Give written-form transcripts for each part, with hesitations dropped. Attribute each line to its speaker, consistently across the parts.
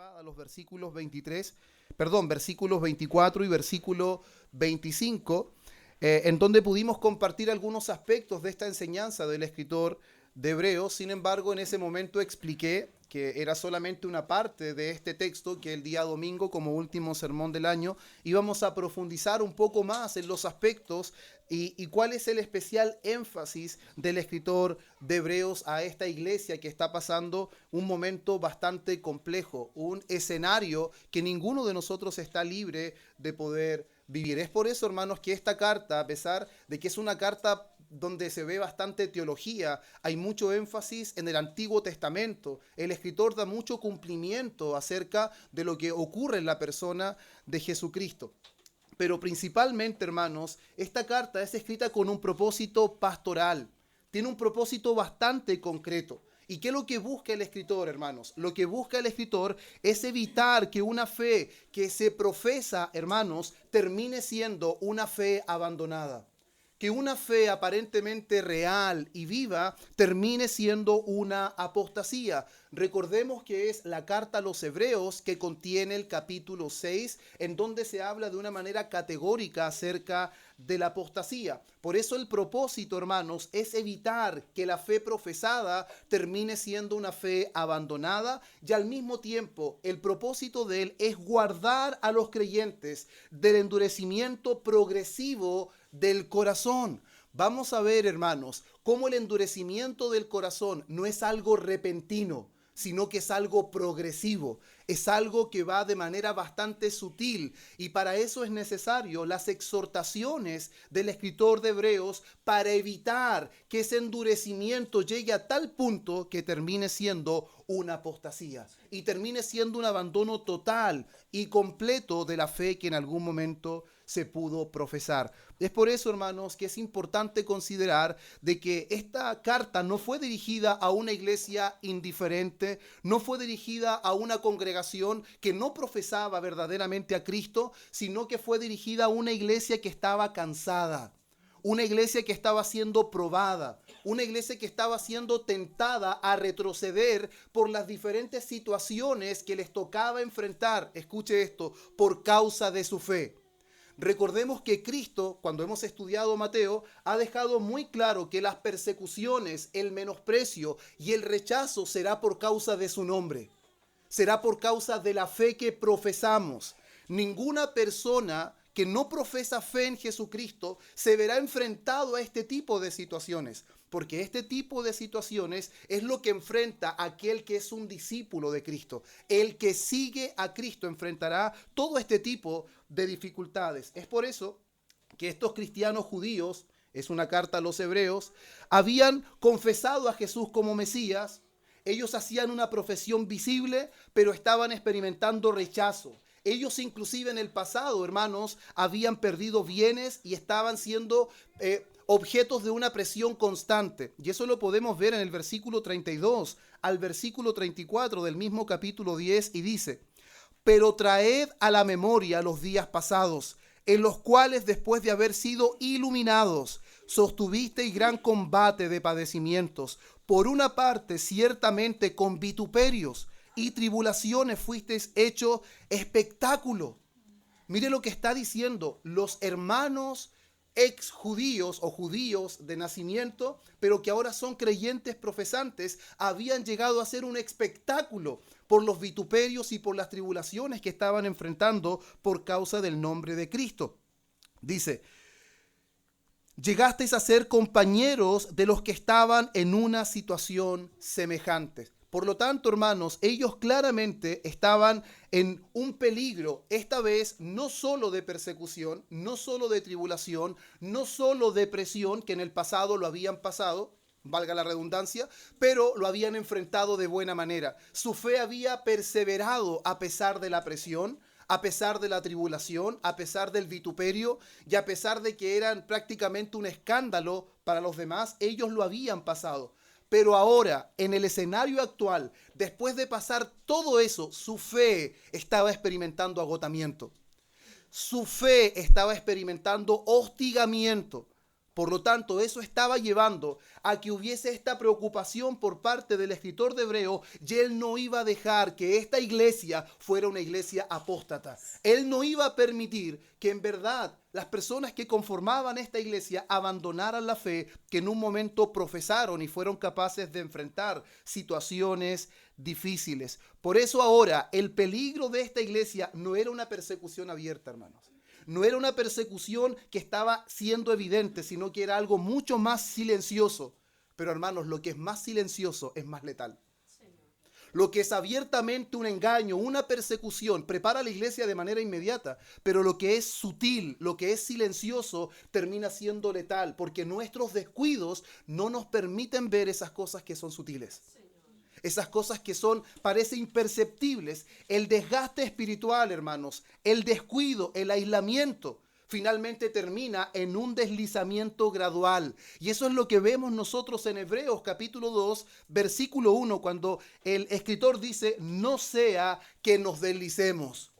Speaker 1: anticipada los versículos 24 y versículo 25, en donde pudimos compartir algunos aspectos de esta enseñanza del escritor de Hebreos. Sin embargo, en ese momento expliqué que era solamente una parte de este texto, que el día domingo, como último sermón del año, íbamos a profundizar un poco más en los aspectos y cuál es el especial énfasis del escritor de Hebreos a esta iglesia que está pasando un momento bastante complejo, un escenario que ninguno de nosotros está libre de poder vivir. Es por eso, hermanos, que esta carta, a pesar de que es una carta donde se ve bastante teología, hay mucho énfasis en el Antiguo Testamento. El escritor da mucho cumplimiento acerca de lo que ocurre en la persona de Jesucristo. Pero principalmente, hermanos, esta carta es escrita con un propósito pastoral. Tiene un propósito bastante concreto. ¿Y qué es lo que busca el escritor, hermanos? Lo que busca el escritor es evitar que una fe que se profesa, hermanos, termine siendo una fe abandonada. Que una fe aparentemente real y viva termine siendo una apostasía. Recordemos que es la carta a los Hebreos que contiene el capítulo 6, en donde se habla de una manera categórica acerca de la apostasía. Por eso el propósito, hermanos, es evitar que la fe profesada termine siendo una fe abandonada, y al mismo tiempo el propósito de él es guardar a los creyentes del endurecimiento progresivo del corazón. Vamos a ver, hermanos, cómo el endurecimiento del corazón no es algo repentino, sino que es algo progresivo, es algo que va de manera bastante sutil, y para eso es necesario las exhortaciones del escritor de Hebreos para evitar que ese endurecimiento llegue a tal punto que termine siendo una apostasía y termine siendo un abandono total y completo de la fe que en algún momento se pudo profesar. Es por eso, hermanos, que es importante considerar de que esta carta no fue dirigida a una iglesia indiferente, no fue dirigida a una congregación que no profesaba verdaderamente a Cristo, sino que fue dirigida a una iglesia que estaba cansada, una iglesia que estaba siendo probada, una iglesia que estaba siendo tentada a retroceder por las diferentes situaciones que les tocaba enfrentar, escuche esto, por causa de su fe. Recordemos que Cristo, cuando hemos estudiado Mateo, ha dejado muy claro que las persecuciones, el menosprecio y el rechazo será por causa de su nombre. Será por causa de la fe que profesamos. Ninguna persona que no profesa fe en Jesucristo se verá enfrentado a este tipo de situaciones, porque este tipo de situaciones es lo que enfrenta aquel que es un discípulo de Cristo. El que sigue a Cristo enfrentará todo este tipo de dificultades. Es por eso que estos cristianos judíos, es una carta a los Hebreos, habían confesado a Jesús como Mesías. Ellos hacían una profesión visible, pero estaban experimentando rechazo. Ellos inclusive en el pasado, hermanos, habían perdido bienes y estaban siendo objetos de una presión constante. Y eso lo podemos ver en el versículo 32 al versículo 34 del mismo capítulo 10, y dice: pero traed a la memoria los días pasados, en los cuales después de haber sido iluminados, sostuvisteis gran combate de padecimientos. Por una parte, ciertamente con vituperios y tribulaciones fuisteis hechos espectáculo. Mire lo que está diciendo: los hermanos ex judíos o judíos de nacimiento, pero que ahora son creyentes profesantes, habían llegado a ser un espectáculo por los vituperios y por las tribulaciones que estaban enfrentando por causa del nombre de Cristo. Dice: llegasteis a ser compañeros de los que estaban en una situación semejante. Por lo tanto, hermanos, ellos claramente estaban en un peligro, esta vez no solo de persecución, no solo de tribulación, no solo de presión, que en el pasado lo habían pasado, valga la redundancia, pero lo habían enfrentado de buena manera. Su fe había perseverado a pesar de la presión, a pesar de la tribulación, a pesar del vituperio y a pesar de que eran prácticamente un escándalo para los demás, ellos lo habían pasado. Pero ahora, en el escenario actual, después de pasar todo eso, su fe estaba experimentando agotamiento. Su fe estaba experimentando hostigamiento. Por lo tanto, eso estaba llevando a que hubiese esta preocupación por parte del escritor de Hebreo, y él no iba a dejar que esta iglesia fuera una iglesia apóstata. Él no iba a permitir que en verdad las personas que conformaban esta iglesia abandonaran la fe que en un momento profesaron y fueron capaces de enfrentar situaciones difíciles. Por eso ahora el peligro de esta iglesia no era una persecución abierta, hermanos. No era una persecución que estaba siendo evidente, sino que era algo mucho más silencioso. Pero hermanos, lo que es más silencioso es más letal. Lo que es abiertamente un engaño, una persecución, prepara a la iglesia de manera inmediata. Pero lo que es sutil, lo que es silencioso, termina siendo letal. Porque nuestros descuidos no nos permiten ver esas cosas que son sutiles. Esas cosas que parecen imperceptibles. El desgaste espiritual, hermanos, el descuido, el aislamiento, finalmente termina en un deslizamiento gradual. Y eso es lo que vemos nosotros en Hebreos capítulo 2, versículo 1, cuando el escritor dice, no sea que nos deslicemos.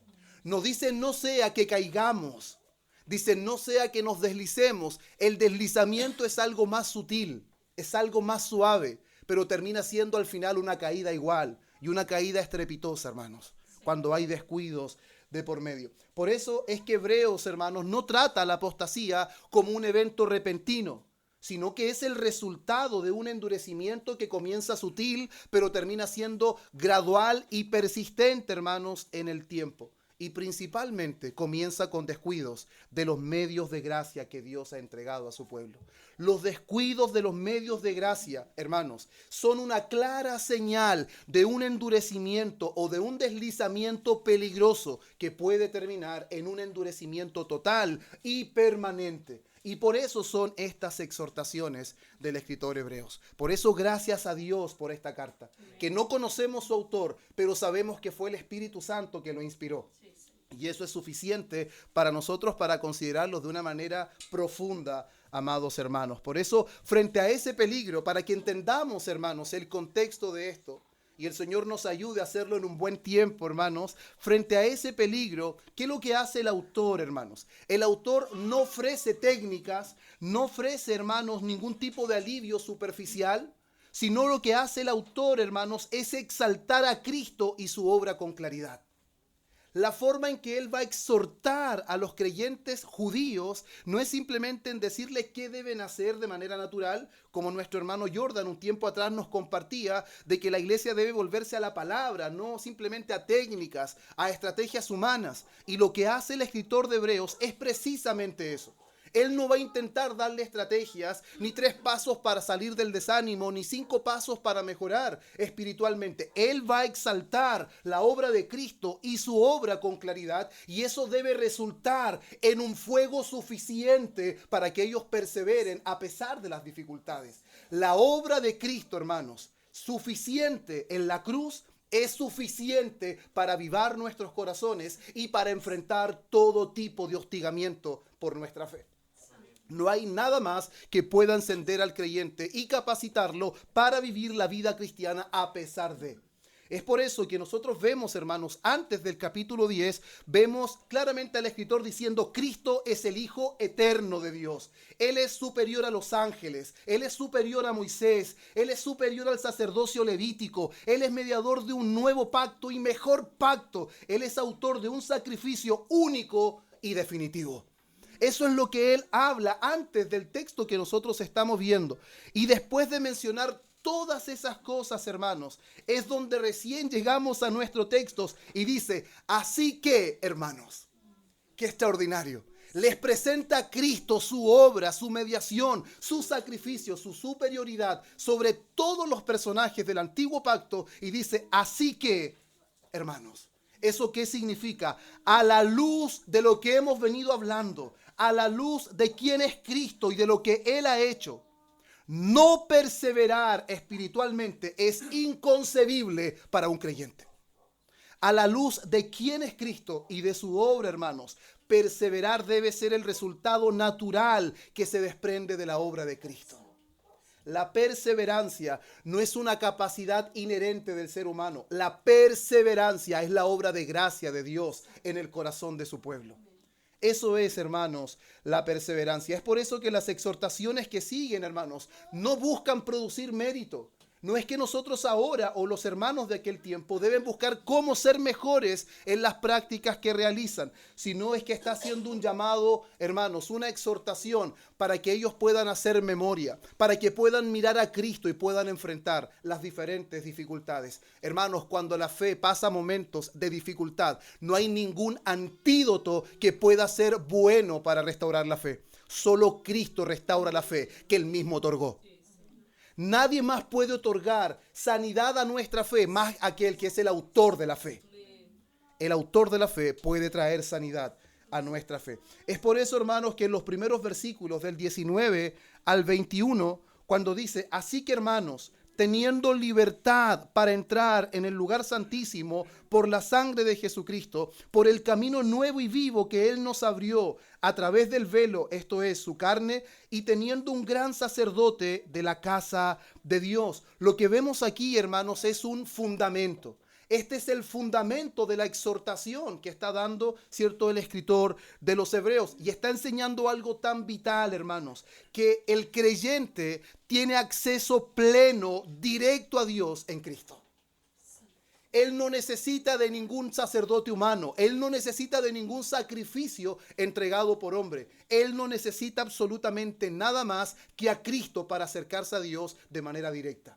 Speaker 1: No dice, no sea que caigamos. Dice, no sea que nos deslicemos. El deslizamiento es algo más sutil, es algo más suave, pero termina siendo al final una caída igual y una caída estrepitosa, hermanos, cuando hay descuidos de por medio. Por eso es que Hebreos, hermanos, no trata la apostasía como un evento repentino, sino que es el resultado de un endurecimiento que comienza sutil, pero termina siendo gradual y persistente, hermanos, en el tiempo. Y principalmente comienza con descuidos de los medios de gracia que Dios ha entregado a su pueblo. Los descuidos de los medios de gracia, hermanos, son una clara señal de un endurecimiento o de un deslizamiento peligroso que puede terminar en un endurecimiento total y permanente. Y por eso son estas exhortaciones del escritor Hebreos. Por eso gracias a Dios por esta carta, que no conocemos su autor, pero sabemos que fue el Espíritu Santo que lo inspiró. Y eso es suficiente para nosotros para considerarlos de una manera profunda, amados hermanos. Por eso, frente a ese peligro, para que entendamos, hermanos, el contexto de esto, y el Señor nos ayude a hacerlo en un buen tiempo, hermanos, frente a ese peligro, ¿qué es lo que hace el autor, hermanos? El autor no ofrece técnicas, no ofrece, hermanos, ningún tipo de alivio superficial, sino lo que hace el autor, hermanos, es exaltar a Cristo y su obra con claridad. La forma en que él va a exhortar a los creyentes judíos no es simplemente en decirles qué deben hacer de manera natural, como nuestro hermano Jordan un tiempo atrás nos compartía, de que la iglesia debe volverse a la palabra, no simplemente a técnicas, a estrategias humanas. Y lo que hace el escritor de Hebreos es precisamente eso. Él no va a intentar darle estrategias, ni 3 pasos para salir del desánimo, ni 5 pasos para mejorar espiritualmente. Él va a exaltar la obra de Cristo y su obra con claridad, y eso debe resultar en un fuego suficiente para que ellos perseveren a pesar de las dificultades. La obra de Cristo, hermanos, suficiente en la cruz, es suficiente para avivar nuestros corazones y para enfrentar todo tipo de hostigamiento por nuestra fe. No hay nada más que pueda encender al creyente y capacitarlo para vivir la vida cristiana a pesar de. Es por eso que nosotros vemos, hermanos, antes del capítulo 10, vemos claramente al escritor diciendo: Cristo es el Hijo eterno de Dios. Él es superior a los ángeles, Él es superior a Moisés, Él es superior al sacerdocio levítico, Él es mediador de un nuevo pacto y mejor pacto. Él es autor de un sacrificio único y definitivo. Eso es lo que él habla antes del texto que nosotros estamos viendo. Y después de mencionar todas esas cosas, hermanos, es donde recién llegamos a nuestro texto y dice: así que, hermanos, qué extraordinario. Les presenta a Cristo su obra, su mediación, su sacrificio, su superioridad sobre todos los personajes del antiguo pacto y dice: así que, hermanos. ¿Eso qué significa? A la luz de lo que hemos venido hablando, a la luz de quién es Cristo y de lo que Él ha hecho, no perseverar espiritualmente es inconcebible para un creyente. A la luz de quién es Cristo y de su obra, hermanos, perseverar debe ser el resultado natural que se desprende de la obra de Cristo. La perseverancia no es una capacidad inherente del ser humano. La perseverancia es la obra de gracia de Dios en el corazón de su pueblo. Eso es, hermanos, la perseverancia. Es por eso que las exhortaciones que siguen, hermanos, no buscan producir mérito. No es que nosotros ahora o los hermanos de aquel tiempo deben buscar cómo ser mejores en las prácticas que realizan, sino es que está haciendo un llamado, hermanos, una exhortación para que ellos puedan hacer memoria, para que puedan mirar a Cristo y puedan enfrentar las diferentes dificultades. Hermanos, cuando la fe pasa momentos de dificultad, no hay ningún antídoto que pueda ser bueno para restaurar la fe. Solo Cristo restaura la fe que Él mismo otorgó. Nadie más puede otorgar sanidad a nuestra fe más aquel que es el autor de la fe. El autor de la fe puede traer sanidad a nuestra fe. Es por eso, hermanos, que en los primeros versículos del 19 al 21, cuando dice, así que, hermanos, teniendo libertad para entrar en el lugar santísimo por la sangre de Jesucristo, por el camino nuevo y vivo que Él nos abrió a través del velo, esto es, su carne, y teniendo un gran sacerdote de la casa de Dios. Lo que vemos aquí, hermanos, es un fundamento. Este es el fundamento de la exhortación que está dando, ¿cierto?, el escritor de los Hebreos. Y está enseñando algo tan vital, hermanos, que el creyente tiene acceso pleno, directo a Dios en Cristo. Él no necesita de ningún sacerdote humano. Él no necesita de ningún sacrificio entregado por hombre. Él no necesita absolutamente nada más que a Cristo para acercarse a Dios de manera directa.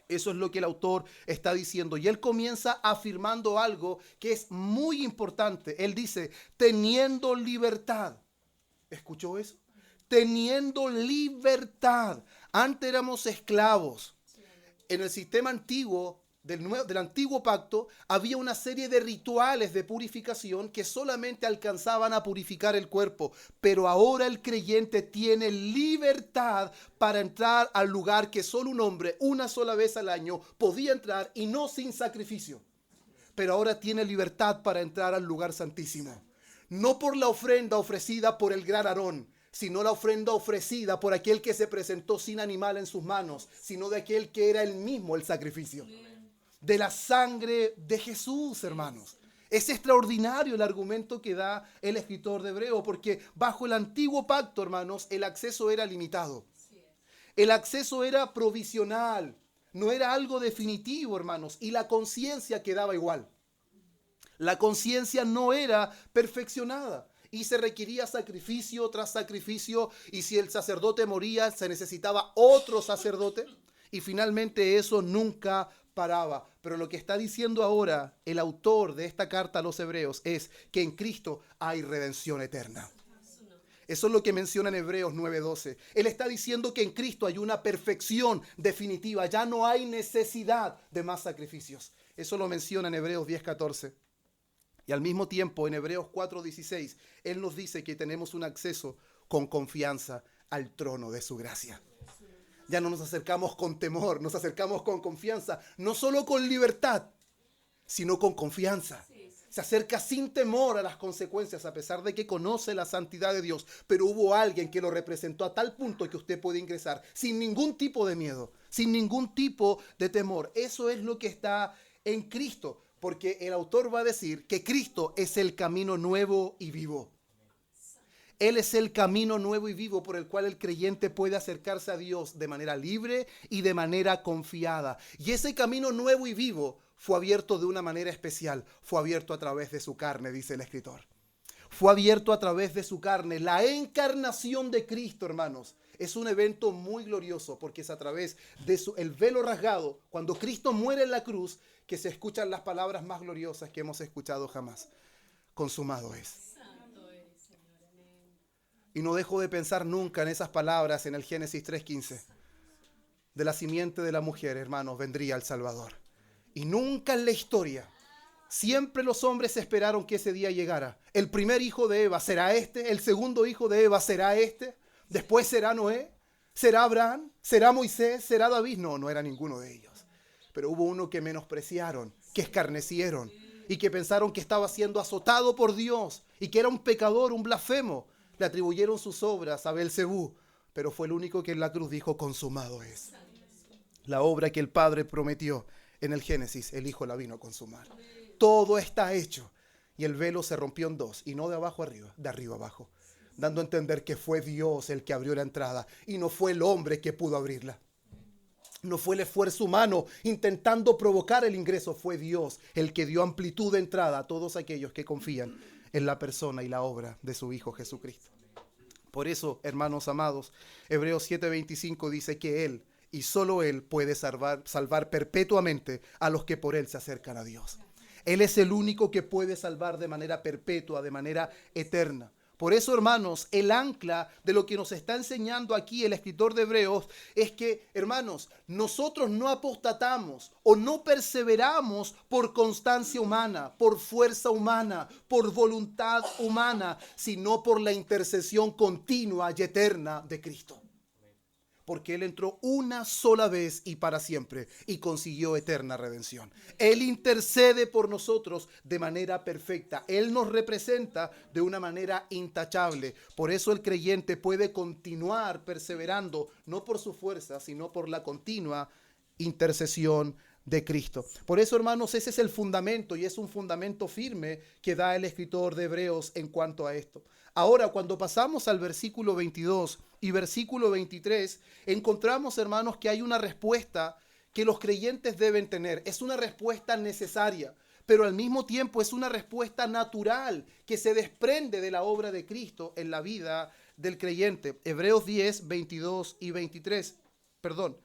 Speaker 1: Eso es lo que el autor está diciendo. Y él comienza afirmando algo que es muy importante. Él dice, teniendo libertad. ¿Escuchó eso? Teniendo libertad. Antes éramos esclavos. En el sistema antiguo, del antiguo pacto, había una serie de rituales de purificación que solamente alcanzaban a purificar el cuerpo. Pero ahora el creyente tiene libertad para entrar al lugar que solo un hombre, una sola vez al año, podía entrar y no sin sacrificio. Pero ahora tiene libertad para entrar al lugar santísimo. No por la ofrenda ofrecida por el gran Aarón, sino la ofrenda ofrecida por aquel que se presentó sin animal en sus manos, sino de aquel que era él mismo el sacrificio. De la sangre de Jesús, hermanos. Es extraordinario el argumento que da el escritor de Hebreo, porque bajo el antiguo pacto, hermanos, el acceso era limitado. El acceso era provisional, no era algo definitivo, hermanos, y la conciencia quedaba igual. La conciencia no era perfeccionada y se requería sacrificio tras sacrificio, y si el sacerdote moría, se necesitaba otro sacerdote, y finalmente eso nunca paraba. Pero lo que está diciendo ahora el autor de esta carta a los Hebreos es que en Cristo hay redención eterna. Eso es lo que menciona en Hebreos 9:12. Él está diciendo que en Cristo hay una perfección definitiva. Ya no hay necesidad de más sacrificios. Eso lo menciona en Hebreos 10:14. Y al mismo tiempo en Hebreos 4:16, Él nos dice que tenemos un acceso con confianza al trono de su gracia. Ya no nos acercamos con temor, nos acercamos con confianza, no solo con libertad, sino con confianza. Se acerca sin temor a las consecuencias, a pesar de que conoce la santidad de Dios. Pero hubo alguien que lo representó a tal punto que usted puede ingresar sin ningún tipo de miedo, sin ningún tipo de temor. Eso es lo que está en Cristo, porque el autor va a decir que Cristo es el camino nuevo y vivo. Él es el camino nuevo y vivo por el cual el creyente puede acercarse a Dios de manera libre y de manera confiada. Y ese camino nuevo y vivo fue abierto de una manera especial. Fue abierto a través de su carne, dice el escritor. Fue abierto a través de su carne. La encarnación de Cristo, hermanos, es un evento muy glorioso porque es a través de el velo rasgado, cuando Cristo muere en la cruz, que se escuchan las palabras más gloriosas que hemos escuchado jamás. Consumado es. Y no dejo de pensar nunca en esas palabras en el Génesis 3:15. De la simiente de la mujer, hermanos, vendría el Salvador. Y nunca en la historia, siempre los hombres esperaron que ese día llegara. El primer hijo de Eva será este, el segundo hijo de Eva será este, después será Noé, será Abraham, será Moisés, será David. No, no era ninguno de ellos. Pero hubo uno que menospreciaron, que escarnecieron y que pensaron que estaba siendo azotado por Dios y que era un pecador, un blasfemo. Le atribuyeron sus obras a Belcebú, pero fue el único que en la cruz dijo, consumado es. La obra que el Padre prometió en el Génesis, el Hijo la vino a consumar. Todo está hecho. y el velo se rompió en dos, y no de abajo arriba, de arriba abajo, dando a entender que fue Dios el que abrió la entrada y no fue el hombre que pudo abrirla. No fue el esfuerzo humano intentando provocar el ingreso, fue Dios el que dio amplitud de entrada a todos aquellos que confían en la persona y la obra de su Hijo Jesucristo. Por eso, hermanos amados, Hebreos 7:25 dice que Él y solo Él puede salvar perpetuamente a los que por Él se acercan a Dios. Él es el único que puede salvar de manera perpetua, de manera eterna. Por eso, hermanos, el ancla de lo que nos está enseñando aquí el escritor de Hebreos es que, hermanos, nosotros no apostatamos o no perseveramos por constancia humana, por fuerza humana, por voluntad humana, sino por la intercesión continua y eterna de Cristo. Porque Él entró una sola vez y para siempre y consiguió eterna redención. Él intercede por nosotros de manera perfecta. Él nos representa de una manera intachable. Por eso el creyente puede continuar perseverando, no por su fuerza, sino por la continua intercesión de Cristo. Por eso, hermanos, ese es el fundamento y es un fundamento firme que da el escritor de Hebreos en cuanto a esto. Ahora, cuando pasamos al versículo 22 y versículo 23, encontramos, hermanos, que hay una respuesta que los creyentes deben tener. Es una respuesta necesaria, pero al mismo tiempo es una respuesta natural que se desprende de la obra de Cristo en la vida del creyente. Hebreos 10, 22 y 23. Perdón.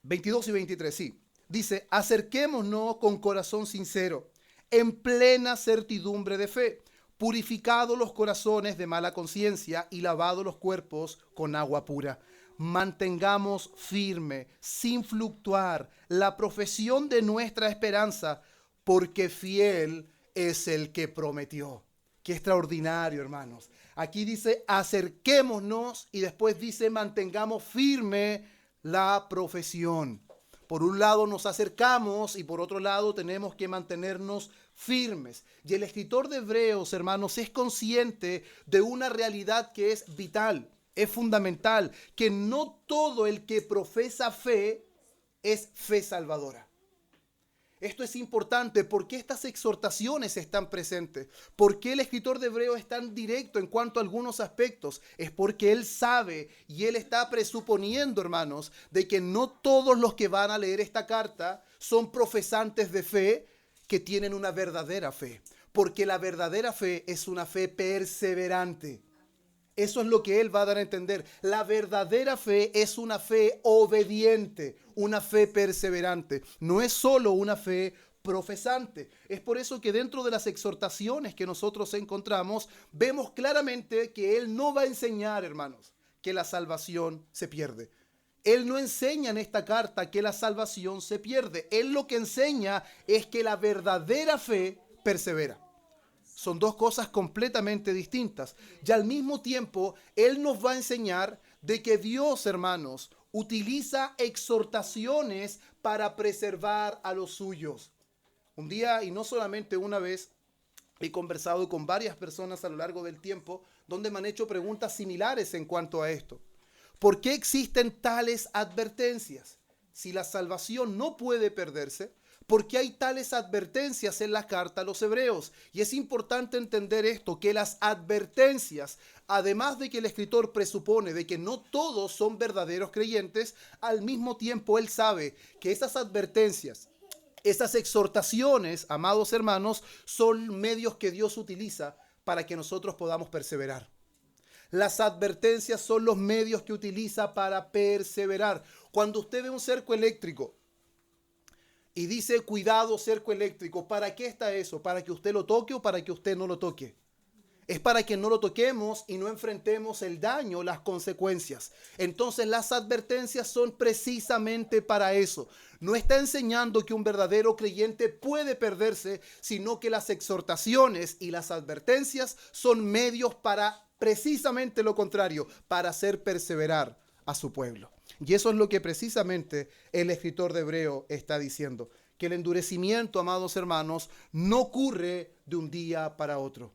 Speaker 1: 22 y 23, sí. Dice, acerquémonos con corazón sincero, en plena certidumbre de fe, purificados los corazones de mala conciencia y lavados los cuerpos con agua pura. Mantengamos firme, sin fluctuar, la profesión de nuestra esperanza, porque fiel es el que prometió. Qué extraordinario, hermanos. Aquí dice, acerquémonos y después dice, mantengamos firme la profesión. Por un lado nos acercamos y por otro lado tenemos que mantenernos firmes. Y el escritor de Hebreos, hermanos, es consciente de una realidad que es vital, es fundamental, que no todo el que profesa fe es fe salvadora. Esto es importante porque estas exhortaciones están presentes. ¿Por qué el escritor de Hebreos es tan directo en cuanto a algunos aspectos? Es porque él sabe y él está presuponiendo, hermanos, de que no todos los que van a leer esta carta son profesantes de fe que tienen una verdadera fe. Porque la verdadera fe es una fe perseverante. Eso es lo que él va a dar a entender. La verdadera fe es una fe obediente, una fe perseverante. No es solo una fe profesante. Es por eso que dentro de las exhortaciones que nosotros encontramos, vemos claramente que él no va a enseñar, hermanos, que la salvación se pierde. Él no enseña en esta carta que la salvación se pierde. Él lo que enseña es que la verdadera fe persevera. Son dos cosas completamente distintas. Y al mismo tiempo, Él nos va a enseñar de que Dios, hermanos, utiliza exhortaciones para preservar a los suyos. Un día, y no solamente una vez, he conversado con varias personas a lo largo del tiempo donde me han hecho preguntas similares en cuanto a esto. ¿Por qué existen tales advertencias? Si la salvación no puede perderse, ¿por qué hay tales advertencias en la carta a los hebreos? Y es importante entender esto, que las advertencias, además de que el escritor presupone de que no todos son verdaderos creyentes, al mismo tiempo él sabe que esas advertencias, esas exhortaciones, amados hermanos, son medios que Dios utiliza para que nosotros podamos perseverar. Las advertencias son los medios que utiliza para perseverar. Cuando usted ve un cerco eléctrico y dice, cuidado, cerco eléctrico, ¿para qué está eso? ¿Para que usted lo toque o para que usted no lo toque? Es para que no lo toquemos y no enfrentemos el daño, las consecuencias. Entonces las advertencias son precisamente para eso. No está enseñando que un verdadero creyente puede perderse, sino que las exhortaciones y las advertencias son medios para precisamente lo contrario, para hacer perseverar a su pueblo. Y eso es lo que precisamente el escritor de Hebreo está diciendo, que el endurecimiento, amados hermanos, no ocurre de un día para otro.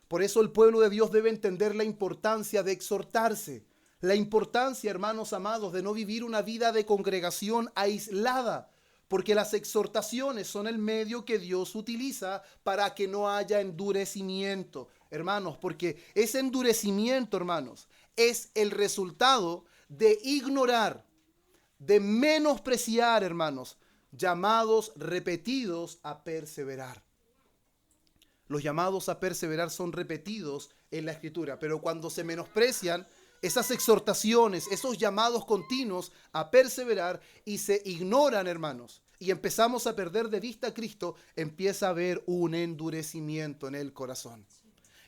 Speaker 1: Por eso el pueblo de Dios debe entender la importancia de exhortarse, la importancia, hermanos amados, de no vivir una vida de congregación aislada, Porque las exhortaciones son el medio que Dios utiliza para que no haya endurecimiento, hermanos, porque ese endurecimiento, hermanos, es el resultado de ignorar, de menospreciar, hermanos, llamados repetidos a perseverar. Los llamados a perseverar son repetidos en la Escritura, pero cuando se menosprecian esas exhortaciones, esos llamados continuos a perseverar y se ignoran, hermanos, y empezamos a perder de vista a Cristo, empieza a haber un endurecimiento en el corazón.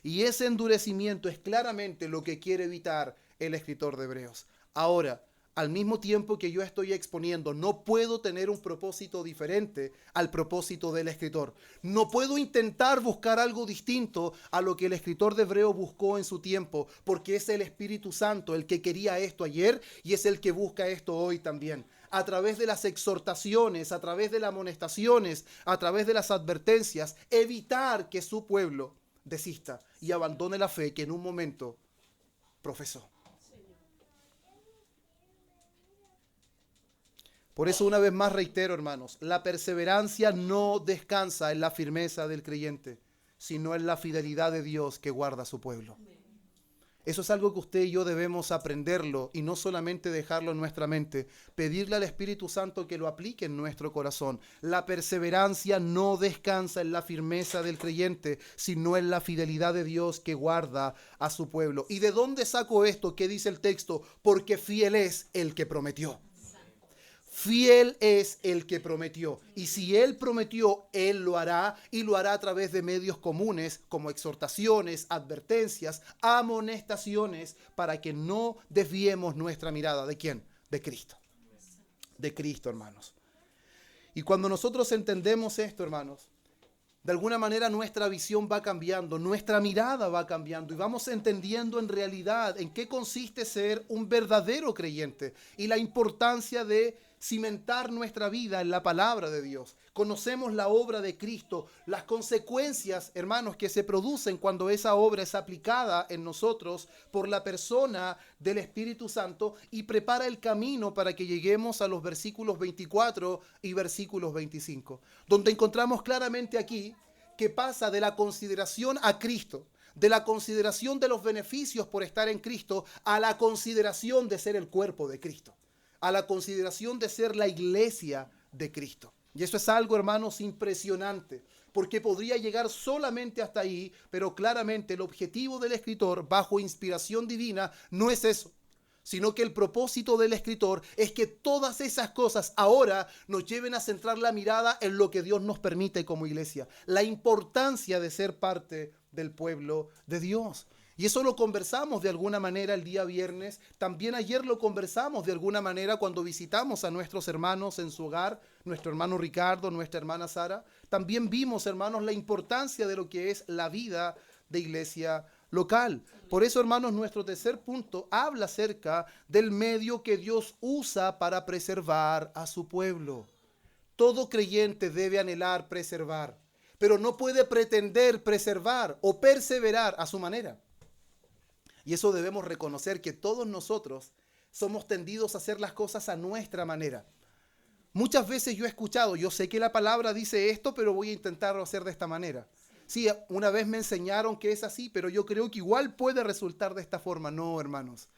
Speaker 1: Y ese endurecimiento es claramente lo que quiere evitar el escritor de Hebreos. Ahora, al mismo tiempo que yo estoy exponiendo, no puedo tener un propósito diferente al propósito del escritor. No puedo intentar buscar algo distinto a lo que el escritor de Hebreos buscó en su tiempo, porque es el Espíritu Santo el que quería esto ayer y es el que busca esto hoy también. A través de las exhortaciones, a través de las amonestaciones, a través de las advertencias, evitar que su pueblo desista y abandone la fe que en un momento profesó. Por eso una vez más reitero, hermanos, la perseverancia no descansa en la firmeza del creyente, sino en la fidelidad de Dios que guarda a su pueblo. Eso es algo que usted y yo debemos aprenderlo y no solamente dejarlo en nuestra mente, pedirle al Espíritu Santo que lo aplique en nuestro corazón. La perseverancia no descansa en la firmeza del creyente, sino en la fidelidad de Dios que guarda a su pueblo. ¿Y de dónde saco esto? ¿Qué dice el texto? Porque fiel es el que prometió. Fiel es el que prometió. Y si Él prometió, Él lo hará y lo hará a través de medios comunes como exhortaciones, advertencias, amonestaciones para que no desviemos nuestra mirada. ¿De quién? De Cristo. De Cristo, hermanos. Y cuando nosotros entendemos esto, hermanos, de alguna manera nuestra visión va cambiando, nuestra mirada va cambiando y vamos entendiendo en realidad en qué consiste ser un verdadero creyente y la importancia de cimentar nuestra vida en la palabra de Dios. Conocemos la obra de Cristo, las consecuencias, hermanos, que se producen cuando esa obra es aplicada en nosotros por la persona del Espíritu Santo y prepara el camino para que lleguemos a los versículos 24 y versículos 25, donde encontramos claramente aquí que pasa de la consideración a Cristo, de la consideración de los beneficios por estar en Cristo, a la consideración de ser el cuerpo de Cristo, a la consideración de ser la iglesia de Cristo. Y eso es algo, hermanos, impresionante, porque podría llegar solamente hasta ahí, pero claramente el objetivo del escritor, bajo inspiración divina, no es eso, sino que el propósito del escritor es que todas esas cosas ahora nos lleven a centrar la mirada en lo que Dios nos permite como iglesia, la importancia de ser parte del pueblo de Dios. Y eso lo conversamos de alguna manera el día viernes. También ayer lo conversamos de alguna manera cuando visitamos a nuestros hermanos en su hogar, nuestro hermano Ricardo, nuestra hermana Sara. También vimos, hermanos, la importancia de lo que es la vida de iglesia local. Por eso, hermanos, nuestro tercer punto habla acerca del medio que Dios usa para preservar a su pueblo. Todo creyente debe anhelar preservar, pero no puede pretender preservar o perseverar a su manera. Y eso debemos reconocer, que todos nosotros somos tendidos a hacer las cosas a nuestra manera. Muchas veces yo he escuchado, yo sé que la palabra dice esto, pero voy a intentarlo hacer de esta manera. Sí, una vez me enseñaron que es así, pero yo creo que igual puede resultar de esta forma. No, hermanos,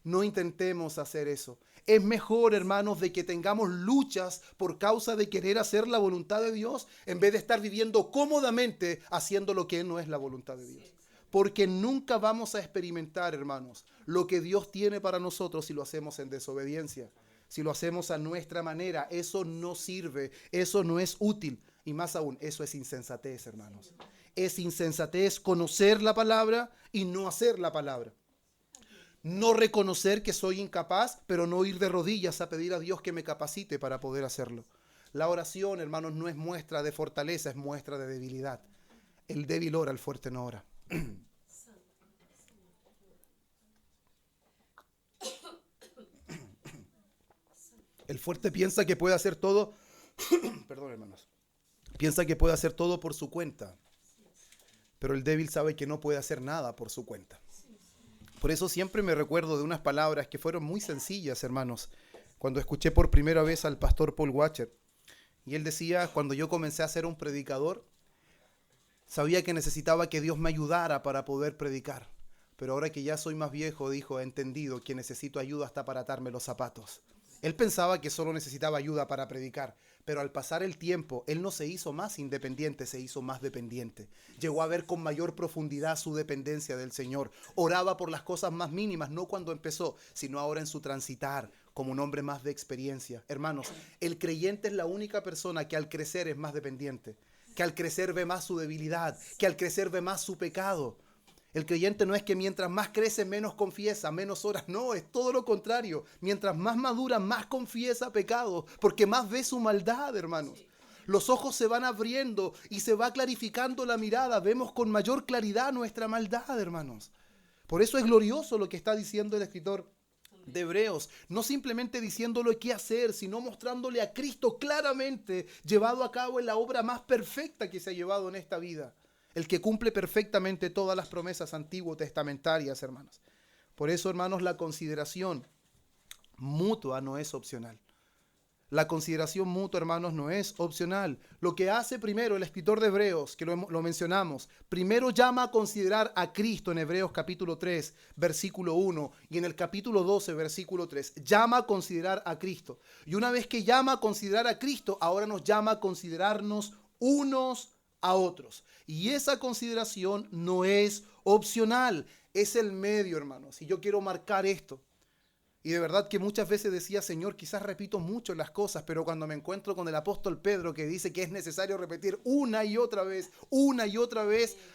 Speaker 1: no intentemos hacer eso. Es mejor, hermanos, de que tengamos luchas por causa de querer hacer la voluntad de Dios, en vez de estar viviendo cómodamente haciendo lo que no es la voluntad de Dios. Porque nunca vamos a experimentar, hermanos, lo que Dios tiene para nosotros si lo hacemos en desobediencia. Si lo hacemos a nuestra manera, eso no sirve, eso no es útil. Y más aún, eso es insensatez, hermanos. Es insensatez conocer la palabra y no hacer la palabra. No reconocer que soy incapaz, pero no ir de rodillas a pedir a Dios que me capacite para poder hacerlo. La oración, hermanos, no es muestra de fortaleza, es muestra de debilidad. El débil ora, el fuerte no ora. El fuerte piensa que puede hacer todo, perdón, hermanos, piensa que puede hacer todo por su cuenta, pero el débil sabe que no puede hacer nada por su cuenta. Por eso siempre me recuerdo de unas palabras que fueron muy sencillas, hermanos, cuando escuché por primera vez al pastor Paul Washer. Y él decía, cuando yo comencé a ser un predicador, sabía que necesitaba que Dios me ayudara para poder predicar. Pero ahora que ya soy más viejo, dijo, he entendido que necesito ayuda hasta para atarme los zapatos. Él pensaba que solo necesitaba ayuda para predicar, pero al pasar el tiempo, él no se hizo más independiente, se hizo más dependiente. Llegó a ver con mayor profundidad su dependencia del Señor. Oraba por las cosas más mínimas, no cuando empezó, sino ahora en su transitar, como un hombre más de experiencia. Hermanos, el creyente es la única persona que al crecer es más dependiente, que al crecer ve más su debilidad, que al crecer ve más su pecado. El creyente no es que mientras más crece, menos confiesa, menos horas. No, es todo lo contrario. Mientras más madura, más confiesa pecados, porque más ve su maldad, hermanos. Los ojos se van abriendo y se va clarificando la mirada. Vemos con mayor claridad nuestra maldad, hermanos. Por eso es glorioso lo que está diciendo el escritor de Hebreos. No simplemente diciéndole qué hacer, sino mostrándole a Cristo claramente llevado a cabo en la obra más perfecta que se ha llevado en esta vida. El que cumple perfectamente todas las promesas antiguo-testamentarias, hermanos. Por eso, hermanos, la consideración mutua no es opcional. La consideración mutua, hermanos, no es opcional. Lo que hace primero el escritor de Hebreos, que lo mencionamos, primero llama a considerar a Cristo en Hebreos capítulo 3, versículo 1, y en el capítulo 12, versículo 3. Llama a considerar a Cristo. Y una vez que llama a considerar a Cristo, ahora nos llama a considerarnos unos a otros. Y esa consideración no es opcional, es el medio, hermanos. Y yo quiero marcar esto. Y de verdad que muchas veces decía, Señor, quizás repito mucho las cosas, pero cuando me encuentro con el apóstol Pedro que dice que es necesario repetir una y otra vez,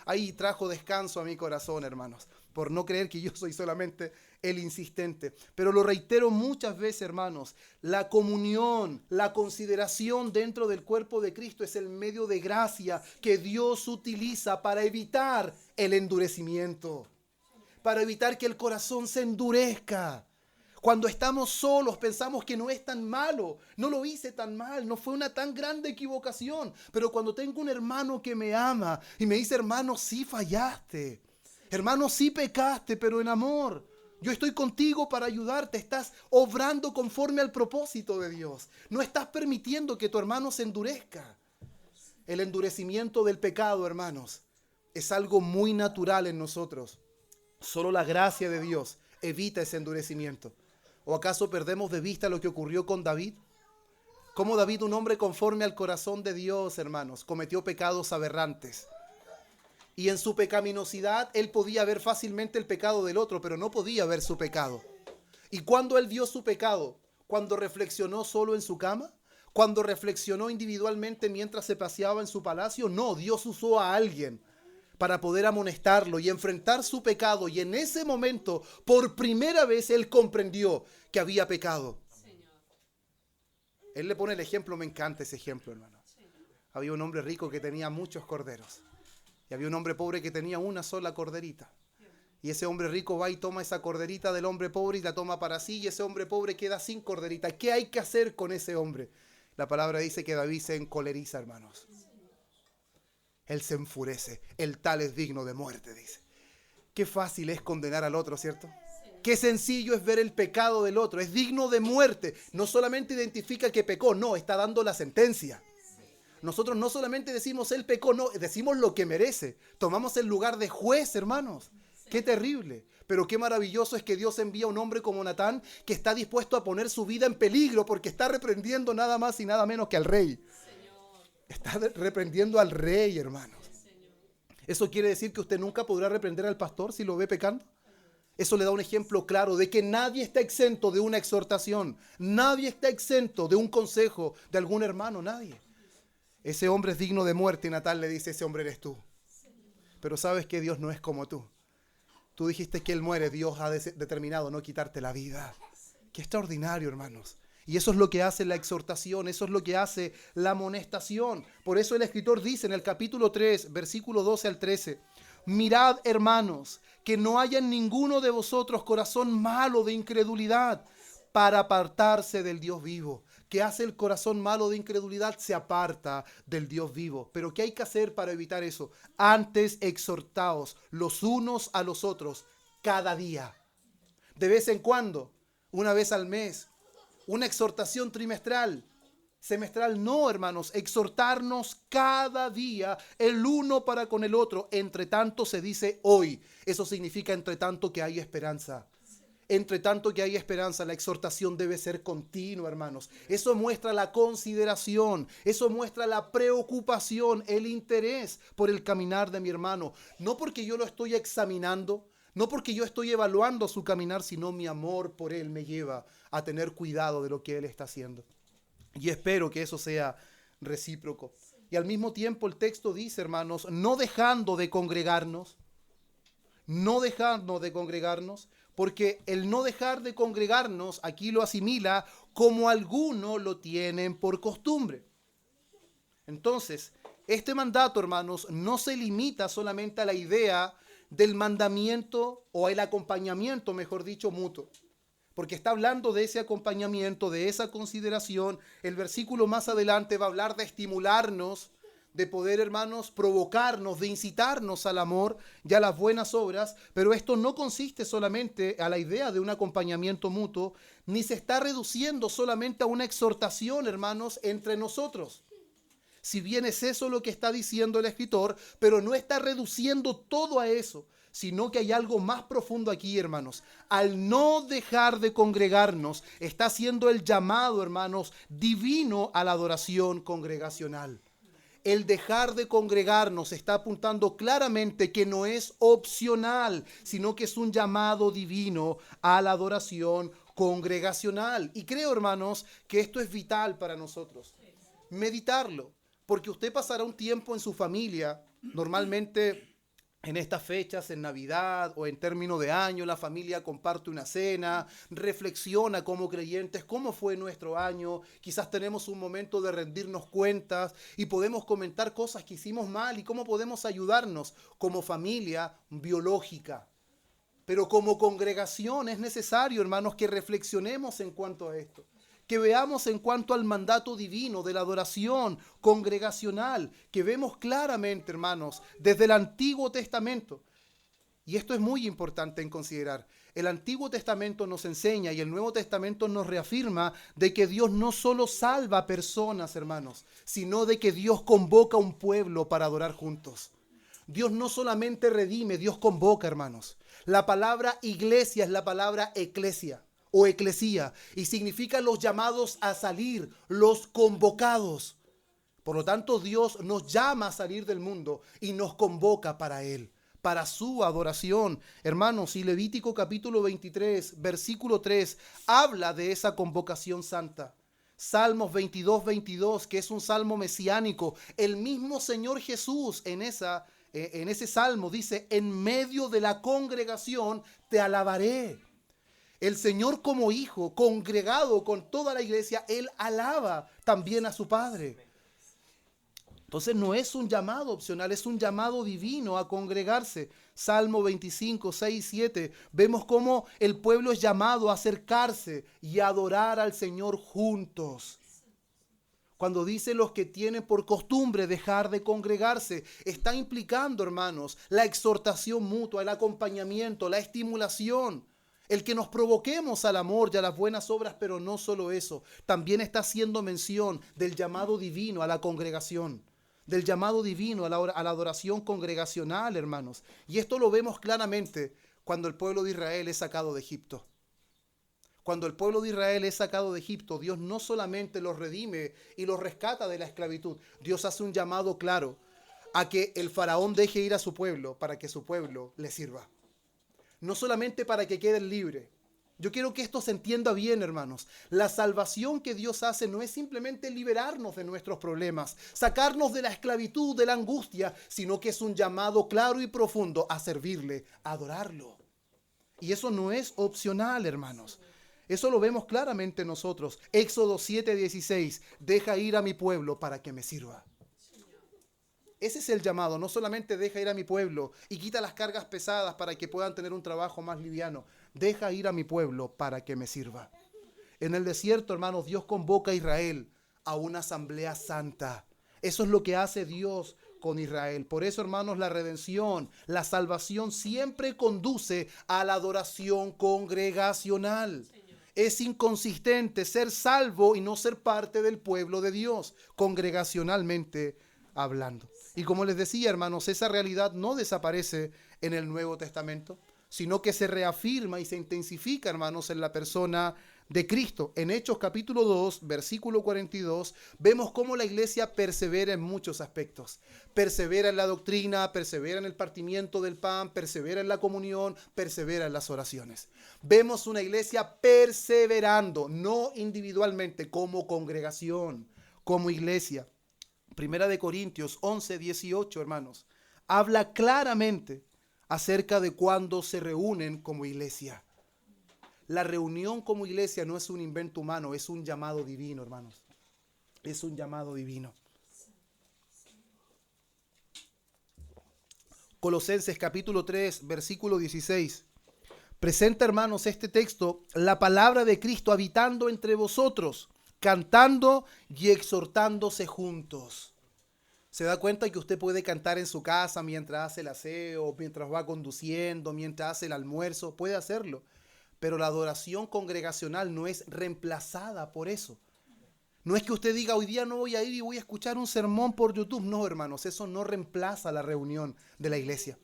Speaker 1: ahí trajo descanso a mi corazón, hermanos, por no creer que yo soy solamente el insistente. Pero lo reitero muchas veces, hermanos, la comunión, la consideración dentro del cuerpo de Cristo es el medio de gracia que Dios utiliza para evitar el endurecimiento, para evitar que el corazón se endurezca. Cuando estamos solos pensamos que no es tan malo, no lo hice tan mal, no fue una tan grande equivocación. Pero cuando tengo un hermano que me ama y me dice, hermano, sí fallaste, hermano, sí pecaste, pero en amor. Yo estoy contigo para ayudarte, estás obrando conforme al propósito de Dios. No estás permitiendo que tu hermano se endurezca. El endurecimiento del pecado, hermanos, es algo muy natural en nosotros. Solo la gracia de Dios evita ese endurecimiento. ¿O acaso perdemos de vista lo que ocurrió con David? Cómo David, un hombre conforme al corazón de Dios, hermanos, cometió pecados aberrantes. Y en su pecaminosidad, él podía ver fácilmente el pecado del otro, pero no podía ver su pecado. ¿Y cuando él vio su pecado? ¿Cuando reflexionó solo en su cama? ¿Cuando reflexionó individualmente mientras se paseaba en su palacio? No, Dios usó a alguien para poder amonestarlo y enfrentar su pecado. Y en ese momento, por primera vez, él comprendió que había pecado. Él le pone el ejemplo, me encanta ese ejemplo, hermano. Había un hombre rico que tenía muchos corderos. Y había un hombre pobre que tenía una sola corderita. Y ese hombre rico va y toma esa corderita del hombre pobre y la toma para sí. Y ese hombre pobre queda sin corderita. ¿Qué hay que hacer con ese hombre? La palabra dice que David se encoleriza, hermanos. Él se enfurece. El tal es digno de muerte, dice. Qué fácil es condenar al otro, ¿cierto? Qué sencillo es ver el pecado del otro. Es digno de muerte. No solamente identifica que pecó, no, está dando la sentencia. Nosotros no solamente decimos él pecó, no, decimos lo que merece. Tomamos el lugar de juez, hermanos. Qué terrible. Pero qué maravilloso es que Dios envía a un hombre como Natán que está dispuesto a poner su vida en peligro porque está reprendiendo nada más y nada menos que al rey. Está reprendiendo al rey, hermanos. ¿Eso quiere decir que usted nunca podrá reprender al pastor si lo ve pecando? Eso le da un ejemplo claro de que nadie está exento de una exhortación. Nadie está exento de un consejo de algún hermano, nadie. Ese hombre es digno de muerte y Natán le dice, ese hombre eres tú. Pero sabes que Dios no es como tú. Tú dijiste que Él muere, Dios ha determinado no quitarte la vida. Qué extraordinario, hermanos. Y eso es lo que hace la exhortación, eso es lo que hace la amonestación. Por eso el escritor dice en el capítulo 3, versículo 12 al 13, mirad, hermanos, que no haya en ninguno de vosotros corazón malo de incredulidad para apartarse del Dios vivo. ¿Qué hace el corazón malo de incredulidad? Se aparta del Dios vivo. ¿Pero qué hay que hacer para evitar eso? Antes exhortaos los unos a los otros cada día. De vez en cuando, una vez al mes, una exhortación trimestral. Semestral no, hermanos, exhortarnos cada día el uno para con el otro. Entre tanto se dice hoy. Eso significa entre tanto que hay esperanza. Entre tanto que hay esperanza, la exhortación debe ser continua, hermanos. Eso muestra la consideración, eso muestra la preocupación, el interés por el caminar de mi hermano. No porque yo lo estoy examinando, no porque yo estoy evaluando su caminar, sino mi amor por él me lleva a tener cuidado de lo que él está haciendo. Y espero que eso sea recíproco. Y al mismo tiempo el texto dice, hermanos, no dejando de congregarnos, porque el no dejar de congregarnos aquí lo asimila como algunos lo tienen por costumbre. Entonces, este mandato, hermanos, no se limita solamente a la idea del mandamiento o el acompañamiento, mejor dicho, mutuo. Porque está hablando de ese acompañamiento, de esa consideración. El versículo más adelante va a hablar de estimularnos, de poder, hermanos, provocarnos, de incitarnos al amor y a las buenas obras. Pero esto no consiste solamente a la idea de un acompañamiento mutuo, ni se está reduciendo solamente a una exhortación, hermanos, entre nosotros. Si bien es eso lo que está diciendo el escritor, pero no está reduciendo todo a eso, sino que hay algo más profundo aquí, hermanos. Al no dejar de congregarnos, está haciendo el llamado, hermanos, divino a la adoración congregacional. El dejar de congregarnos está apuntando claramente que no es opcional, sino que es un llamado divino a la adoración congregacional. Y creo, hermanos, que esto es vital para nosotros. Meditarlo, porque usted pasará un tiempo en su familia, normalmente en estas fechas, en Navidad o en término de año, la familia comparte una cena, reflexiona como creyentes cómo fue nuestro año. Quizás tenemos un momento de rendirnos cuentas y podemos comentar cosas que hicimos mal y cómo podemos ayudarnos como familia biológica. Pero como congregación es necesario, hermanos, que reflexionemos en cuanto a esto. Que veamos en cuanto al mandato divino de la adoración congregacional, que vemos claramente, hermanos, desde el Antiguo Testamento. Y esto es muy importante en considerar. El Antiguo Testamento nos enseña y el Nuevo Testamento nos reafirma de que Dios no solo salva a personas, hermanos, sino de que Dios convoca a un pueblo para adorar juntos. Dios no solamente redime, Dios convoca, hermanos. La palabra iglesia es la palabra eclesia o eclesía, y significa los llamados a salir, los convocados. Por lo tanto, Dios nos llama a salir del mundo y nos convoca para Él, para su adoración. Hermanos, y Levítico capítulo 23, versículo 3, habla de esa convocación santa. Salmos 22, 22, que es un salmo mesiánico. El mismo Señor Jesús en ese salmo dice, en medio de la congregación te alabaré. El Señor como hijo, congregado con toda la iglesia, Él alaba también a su Padre. Entonces no es un llamado opcional, es un llamado divino a congregarse. Salmo 25, 6, 7. Vemos cómo el pueblo es llamado a acercarse y a adorar al Señor juntos. Cuando dice los que tienen por costumbre dejar de congregarse, está implicando, hermanos, la exhortación mutua, el acompañamiento, la estimulación. El que nos provoquemos al amor y a las buenas obras, pero no solo eso. También está haciendo mención del llamado divino a la congregación, del llamado divino a la adoración congregacional, hermanos. Y esto lo vemos claramente cuando el pueblo de Israel es sacado de Egipto. Cuando el pueblo de Israel es sacado de Egipto, Dios no solamente los redime y los rescata de la esclavitud. Dios hace un llamado claro a que el faraón deje ir a su pueblo para que su pueblo le sirva. No solamente para que queden libres. Yo quiero que esto se entienda bien, hermanos. La salvación que Dios hace no es simplemente liberarnos de nuestros problemas, sacarnos de la esclavitud, de la angustia, sino que es un llamado claro y profundo a servirle, a adorarlo. Y eso no es opcional, hermanos. Eso lo vemos claramente nosotros. Éxodo 7:16, deja ir a mi pueblo para que me sirva. Ese es el llamado, no solamente deja ir a mi pueblo y quita las cargas pesadas para que puedan tener un trabajo más liviano. Deja ir a mi pueblo para que me sirva. En el desierto, hermanos, Dios convoca a Israel a una asamblea santa. Eso es lo que hace Dios con Israel. Por eso, hermanos, la redención, la salvación siempre conduce a la adoración congregacional. Es inconsistente ser salvo y no ser parte del pueblo de Dios, congregacionalmente hablando. Y como les decía, hermanos, esa realidad no desaparece en el Nuevo Testamento, sino que se reafirma y se intensifica, hermanos, en la persona de Cristo. En Hechos capítulo 2, versículo 42, vemos cómo la iglesia persevera en muchos aspectos. Persevera en la doctrina, persevera en el partimiento del pan, persevera en la comunión, persevera en las oraciones. Vemos una iglesia perseverando, no individualmente, como congregación, como iglesia. Primera de Corintios 11, 18, hermanos, habla claramente acerca de cuándo se reúnen como iglesia. La reunión como iglesia no es un invento humano, es un llamado divino, hermanos. Es un llamado divino. Colosenses capítulo 3, versículo 16. Presenta, hermanos, este texto, la palabra de Cristo habitando entre vosotros, cantando y exhortándose juntos. ¿Se da cuenta que usted puede cantar en su casa mientras hace el aseo, mientras va conduciendo, mientras hace el almuerzo? Puede hacerlo. Pero la adoración congregacional no es reemplazada por eso. No es que usted diga, hoy día no voy a ir y voy a escuchar un sermón por YouTube. No, hermanos, eso no reemplaza la reunión de la iglesia.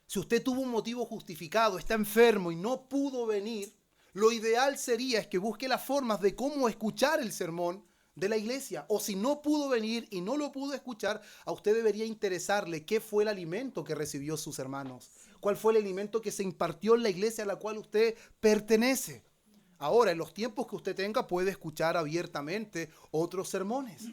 Speaker 1: Si usted tuvo un motivo justificado, está enfermo y no pudo venir, lo ideal sería es que busque las formas de cómo escuchar el sermón de la iglesia. O si no pudo venir y no lo pudo escuchar, a usted debería interesarle qué fue el alimento que recibió sus hermanos. ¿Cuál fue el alimento que se impartió en la iglesia a la cual usted pertenece? Ahora, en los tiempos que usted tenga, puede escuchar abiertamente otros sermones.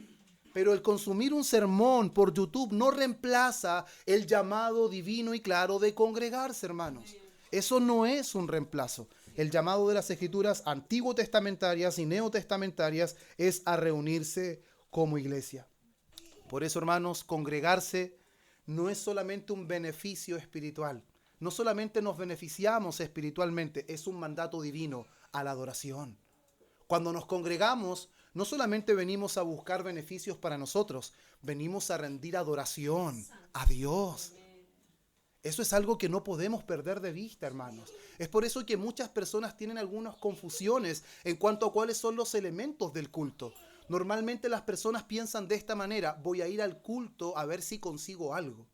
Speaker 1: Pero el consumir un sermón por YouTube no reemplaza el llamado divino y claro de congregarse, hermanos. Eso no es un reemplazo. El llamado de las escrituras antiguo testamentarias y neotestamentarias es a reunirse como iglesia. Por eso, hermanos, congregarse no es solamente un beneficio espiritual. No solamente nos beneficiamos espiritualmente, es un mandato divino a la adoración. Cuando nos congregamos, no solamente venimos a buscar beneficios para nosotros, venimos a rendir adoración a Dios. Eso es algo que no podemos perder de vista, hermanos. Es por eso que muchas personas tienen algunas confusiones en cuanto a cuáles son los elementos del culto. Normalmente las personas piensan de esta manera: voy a ir al culto a ver si consigo algo,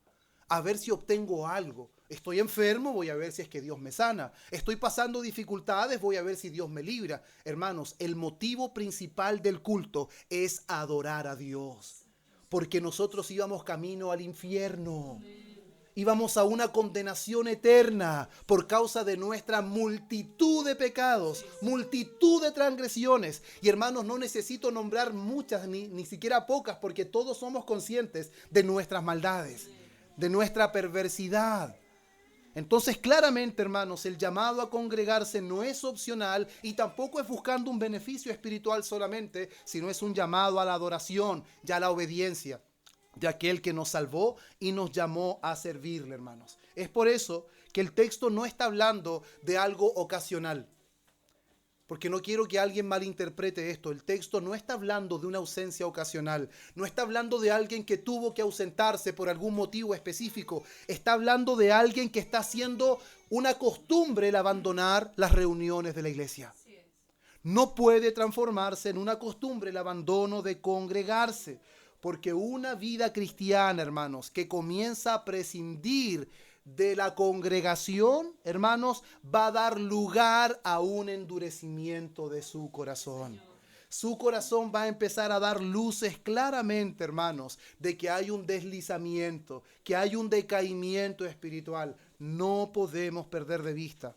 Speaker 1: a ver si obtengo algo. Estoy enfermo, voy a ver si es que Dios me sana. Estoy pasando dificultades, voy a ver si Dios me libra. Hermanos, el motivo principal del culto es adorar a Dios. Porque nosotros íbamos camino al infierno. Íbamos a una condenación eterna por causa de nuestra multitud de pecados, multitud de transgresiones. Y hermanos, no necesito nombrar muchas, ni siquiera pocas, porque todos somos conscientes de nuestras maldades, de nuestra perversidad. Entonces, claramente, hermanos, el llamado a congregarse no es opcional y tampoco es buscando un beneficio espiritual solamente, sino es un llamado a la adoración y a la obediencia de aquel que nos salvó y nos llamó a servirle, hermanos. Es por eso que el texto no está hablando de algo ocasional, porque no quiero que alguien malinterprete esto. El texto no está hablando de una ausencia ocasional, no está hablando de alguien que tuvo que ausentarse por algún motivo específico. Está hablando de alguien que está haciendo una costumbre el abandonar las reuniones de la iglesia. No puede transformarse en una costumbre el abandono de congregarse, porque una vida cristiana, hermanos, que comienza a prescindir de la congregación, hermanos, va a dar lugar a un endurecimiento de su corazón. Su corazón va a empezar a dar luces claramente, hermanos, de que hay un deslizamiento, que hay un decaimiento espiritual. No podemos perder de vista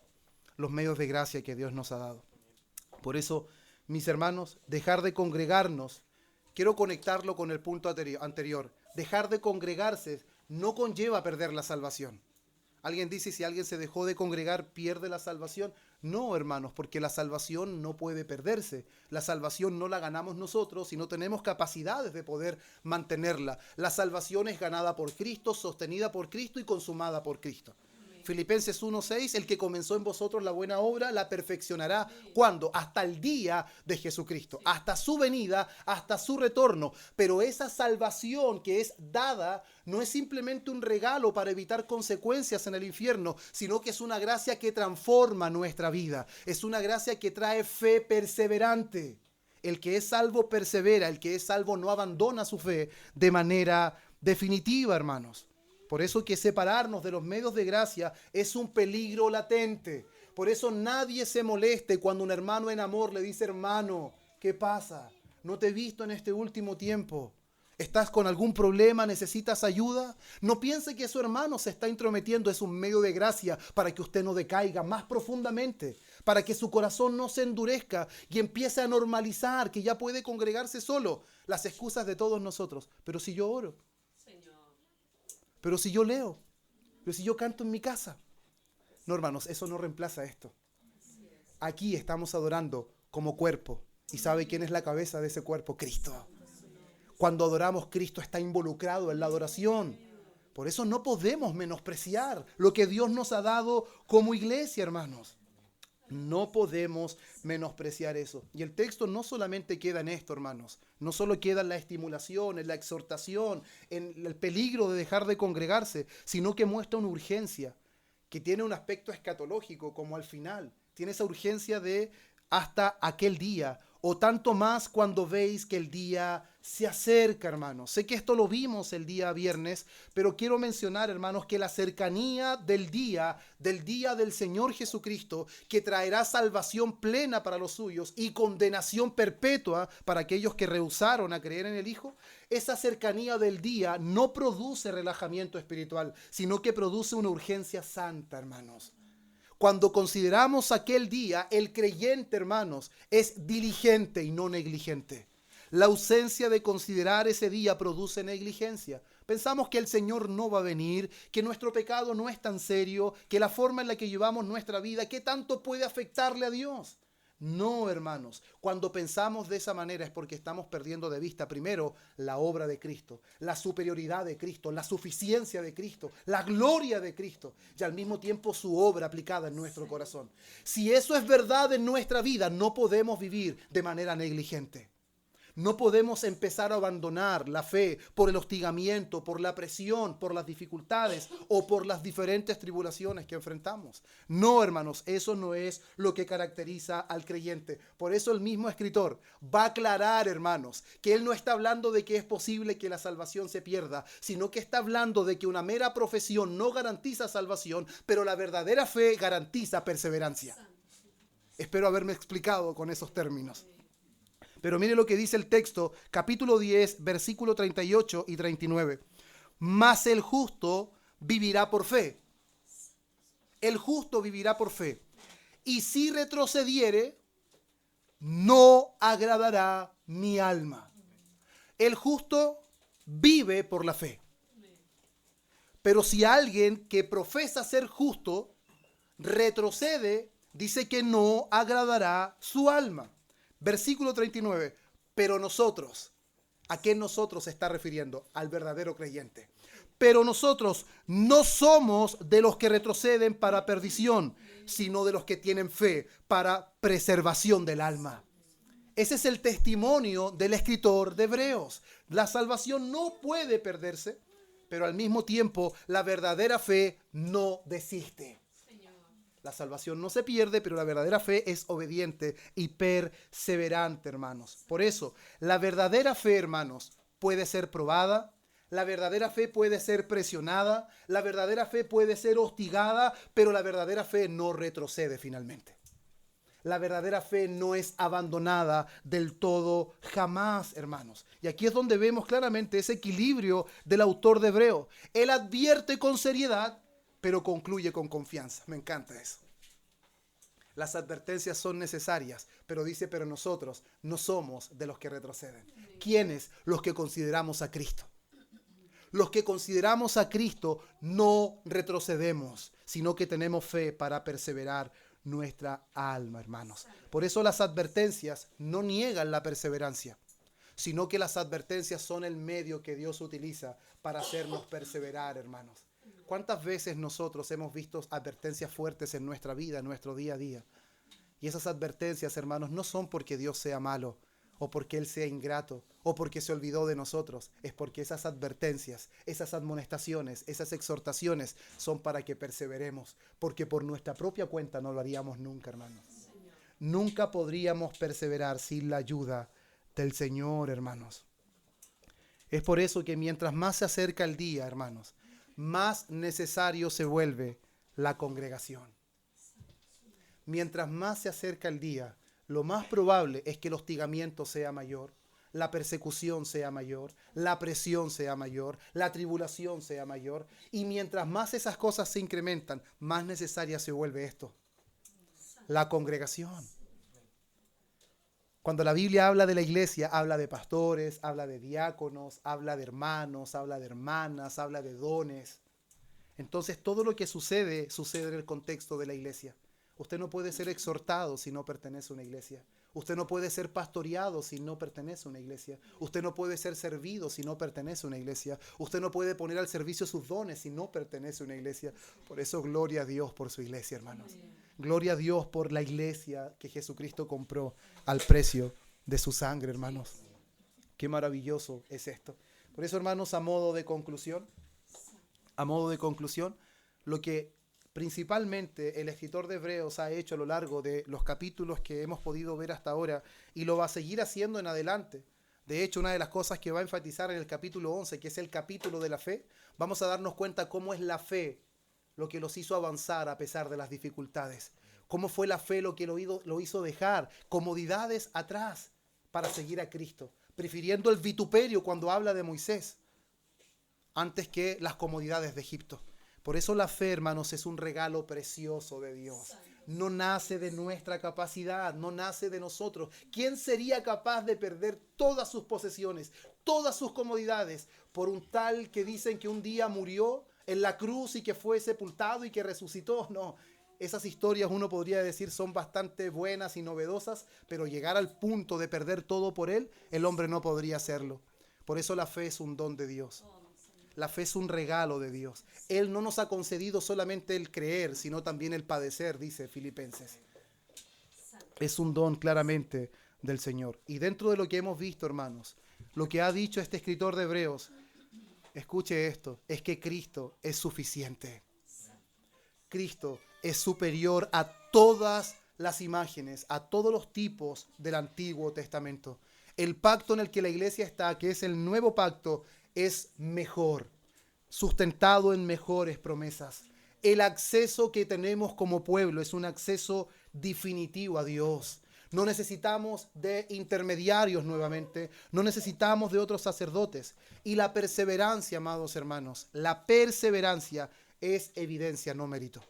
Speaker 1: los medios de gracia que Dios nos ha dado. Por eso, mis hermanos, dejar de congregarnos, quiero conectarlo con el punto anterior. Dejar de congregarse no conlleva perder la salvación. Alguien dice, si alguien se dejó de congregar, ¿pierde la salvación? No, hermanos, porque la salvación no puede perderse. La salvación no la ganamos nosotros y no tenemos capacidades de poder mantenerla. La salvación es ganada por Cristo, sostenida por Cristo y consumada por Cristo. Filipenses 1:6, el que comenzó en vosotros la buena obra, la perfeccionará. ¿Cuándo? Hasta el día de Jesucristo, hasta su venida, hasta su retorno. Pero esa salvación que es dada no es simplemente un regalo para evitar consecuencias en el infierno, sino que es una gracia que transforma nuestra vida. Es una gracia que trae fe perseverante. El que es salvo persevera, el que es salvo no abandona su fe de manera definitiva, hermanos. Por eso que separarnos de los medios de gracia es un peligro latente. Por eso nadie se moleste cuando un hermano en amor le dice: hermano, ¿qué pasa? No te he visto en este último tiempo. ¿Estás con algún problema? ¿Necesitas ayuda? No piense que su hermano se está intrometiendo. Es un medio de gracia para que usted no decaiga más profundamente, para que su corazón no se endurezca y empiece a normalizar que ya puede congregarse solo. Las excusas de todos nosotros. Pero si yo oro, pero si yo leo, pero si yo canto en mi casa. No, hermanos, eso no reemplaza esto. Aquí estamos adorando como cuerpo. ¿Y sabe quién es la cabeza de ese cuerpo? Cristo. Cuando adoramos, Cristo está involucrado en la adoración. Por eso no podemos menospreciar lo que Dios nos ha dado como iglesia, hermanos. No podemos menospreciar eso. Y el texto no solamente queda en esto, hermanos. No solo queda en la estimulación, en la exhortación, en el peligro de dejar de congregarse, sino que muestra una urgencia que tiene un aspecto escatológico, como al final. Tiene esa urgencia de hasta aquel día, o tanto más cuando veis que el día se acerca, hermanos. Sé que esto lo vimos el día viernes, pero quiero mencionar, hermanos, que la cercanía del día del Señor Jesucristo, que traerá salvación plena para los suyos y condenación perpetua para aquellos que rehusaron a creer en el Hijo, esa cercanía del día no produce relajamiento espiritual, sino que produce una urgencia santa, hermanos. Cuando consideramos aquel día, el creyente, hermanos, es diligente y no negligente. La ausencia de considerar ese día produce negligencia. Pensamos que el Señor no va a venir, que nuestro pecado no es tan serio, que la forma en la que llevamos nuestra vida, ¿qué tanto puede afectarle a Dios? No, hermanos, cuando pensamos de esa manera es porque estamos perdiendo de vista primero la obra de Cristo, la superioridad de Cristo, la suficiencia de Cristo, la gloria de Cristo y al mismo tiempo su obra aplicada en nuestro corazón. Si eso es verdad en nuestra vida, no podemos vivir de manera negligente. No podemos empezar a abandonar la fe por el hostigamiento, por la presión, por las dificultades o por las diferentes tribulaciones que enfrentamos. No, hermanos, eso no es lo que caracteriza al creyente. Por eso el mismo escritor va a aclarar, hermanos, que él no está hablando de que es posible que la salvación se pierda, sino que está hablando de que una mera profesión no garantiza salvación, pero la verdadera fe garantiza perseverancia. Espero haberme explicado con esos términos. Pero mire lo que dice el texto, capítulo 10, versículo 38 y 39. Mas el justo vivirá por fe. El justo vivirá por fe. Y si retrocediere, no agradará mi alma. El justo vive por la fe. Pero si alguien que profesa ser justo retrocede, dice que no agradará su alma. Versículo 39, pero nosotros, ¿a qué nosotros se está refiriendo? Al verdadero creyente. Pero nosotros no somos de los que retroceden para perdición, sino de los que tienen fe para preservación del alma. Ese es el testimonio del escritor de Hebreos. La salvación no puede perderse, pero al mismo tiempo la verdadera fe no desiste. La salvación no se pierde, pero la verdadera fe es obediente y perseverante, hermanos. Por eso, la verdadera fe, hermanos, puede ser probada, la verdadera fe puede ser presionada, la verdadera fe puede ser hostigada, pero la verdadera fe no retrocede finalmente. La verdadera fe no es abandonada del todo jamás, hermanos. Y aquí es donde vemos claramente ese equilibrio del autor de Hebreo. Él advierte con seriedad, pero concluye con confianza. Me encanta eso. Las advertencias son necesarias, pero dice, pero nosotros no somos de los que retroceden. ¿Quiénes? Los que consideramos a Cristo. Los que consideramos a Cristo no retrocedemos, sino que tenemos fe para perseverar nuestra alma, hermanos. Por eso las advertencias no niegan la perseverancia, sino que las advertencias son el medio que Dios utiliza para hacernos perseverar, hermanos. ¿Cuántas veces nosotros hemos visto advertencias fuertes en nuestra vida, en nuestro día a día? Y esas advertencias, hermanos, no son porque Dios sea malo, o porque Él sea ingrato, o porque se olvidó de nosotros. Es porque esas advertencias, esas admonestaciones, esas exhortaciones son para que perseveremos. Porque por nuestra propia cuenta no lo haríamos nunca, hermanos. Nunca podríamos perseverar sin la ayuda del Señor, hermanos. Es por eso que mientras más se acerca el día, hermanos, más necesario se vuelve la congregación. Mientras más se acerca el día, lo más probable es que el hostigamiento sea mayor, la persecución sea mayor, la presión sea mayor, la tribulación sea mayor. Y mientras más esas cosas se incrementan, más necesaria se vuelve esto, la congregación. Cuando la Biblia habla de la iglesia, habla de pastores, habla de diáconos, habla de hermanos, habla de hermanas, habla de dones. Entonces todo lo que sucede, sucede en el contexto de la iglesia. Usted no puede ser exhortado si no pertenece a una iglesia. Usted no puede ser pastoreado si no pertenece a una iglesia. Usted no puede ser servido si no pertenece a una iglesia. Usted no puede poner al servicio sus dones si no pertenece a una iglesia. Por eso, gloria a Dios por su iglesia, hermanos. Gloria a Dios por la iglesia que Jesucristo compró al precio de su sangre, hermanos. Qué maravilloso es esto. Por eso, hermanos, a modo de conclusión, lo que principalmente el escritor de Hebreos ha hecho a lo largo de los capítulos que hemos podido ver hasta ahora, y lo va a seguir haciendo en adelante. De hecho, una de las cosas que va a enfatizar en el capítulo 11, que es el capítulo de la fe, vamos a darnos cuenta cómo es la fe lo que los hizo avanzar a pesar de las dificultades. Cómo fue la fe lo que lo hizo dejar comodidades atrás para seguir a Cristo, prefiriendo el vituperio cuando habla de Moisés antes que las comodidades de Egipto. Por eso la fe, hermanos, es un regalo precioso de Dios. No nace de nuestra capacidad, no nace de nosotros. ¿Quién sería capaz de perder todas sus posesiones, todas sus comodidades, por un tal que dicen que un día murió en la cruz y que fue sepultado y que resucitó? No, esas historias uno podría decir son bastante buenas y novedosas, pero llegar al punto de perder todo por él, el hombre no podría hacerlo. Por eso la fe es un don de Dios. La fe es un regalo de Dios. Él no nos ha concedido solamente el creer, sino también el padecer, dice Filipenses. Es un don claramente del Señor. Y dentro de lo que hemos visto, hermanos, lo que ha dicho este escritor de Hebreos, escuche esto, es que Cristo es suficiente. Cristo es superior a todas las imágenes, a todos los tipos del Antiguo Testamento. El pacto en el que la iglesia está, que es el nuevo pacto, es mejor, sustentado en mejores promesas. El acceso que tenemos como pueblo es un acceso definitivo a Dios. No necesitamos de intermediarios nuevamente, no necesitamos de otros sacerdotes. Y la perseverancia, amados hermanos, la perseverancia es evidencia, no mérito.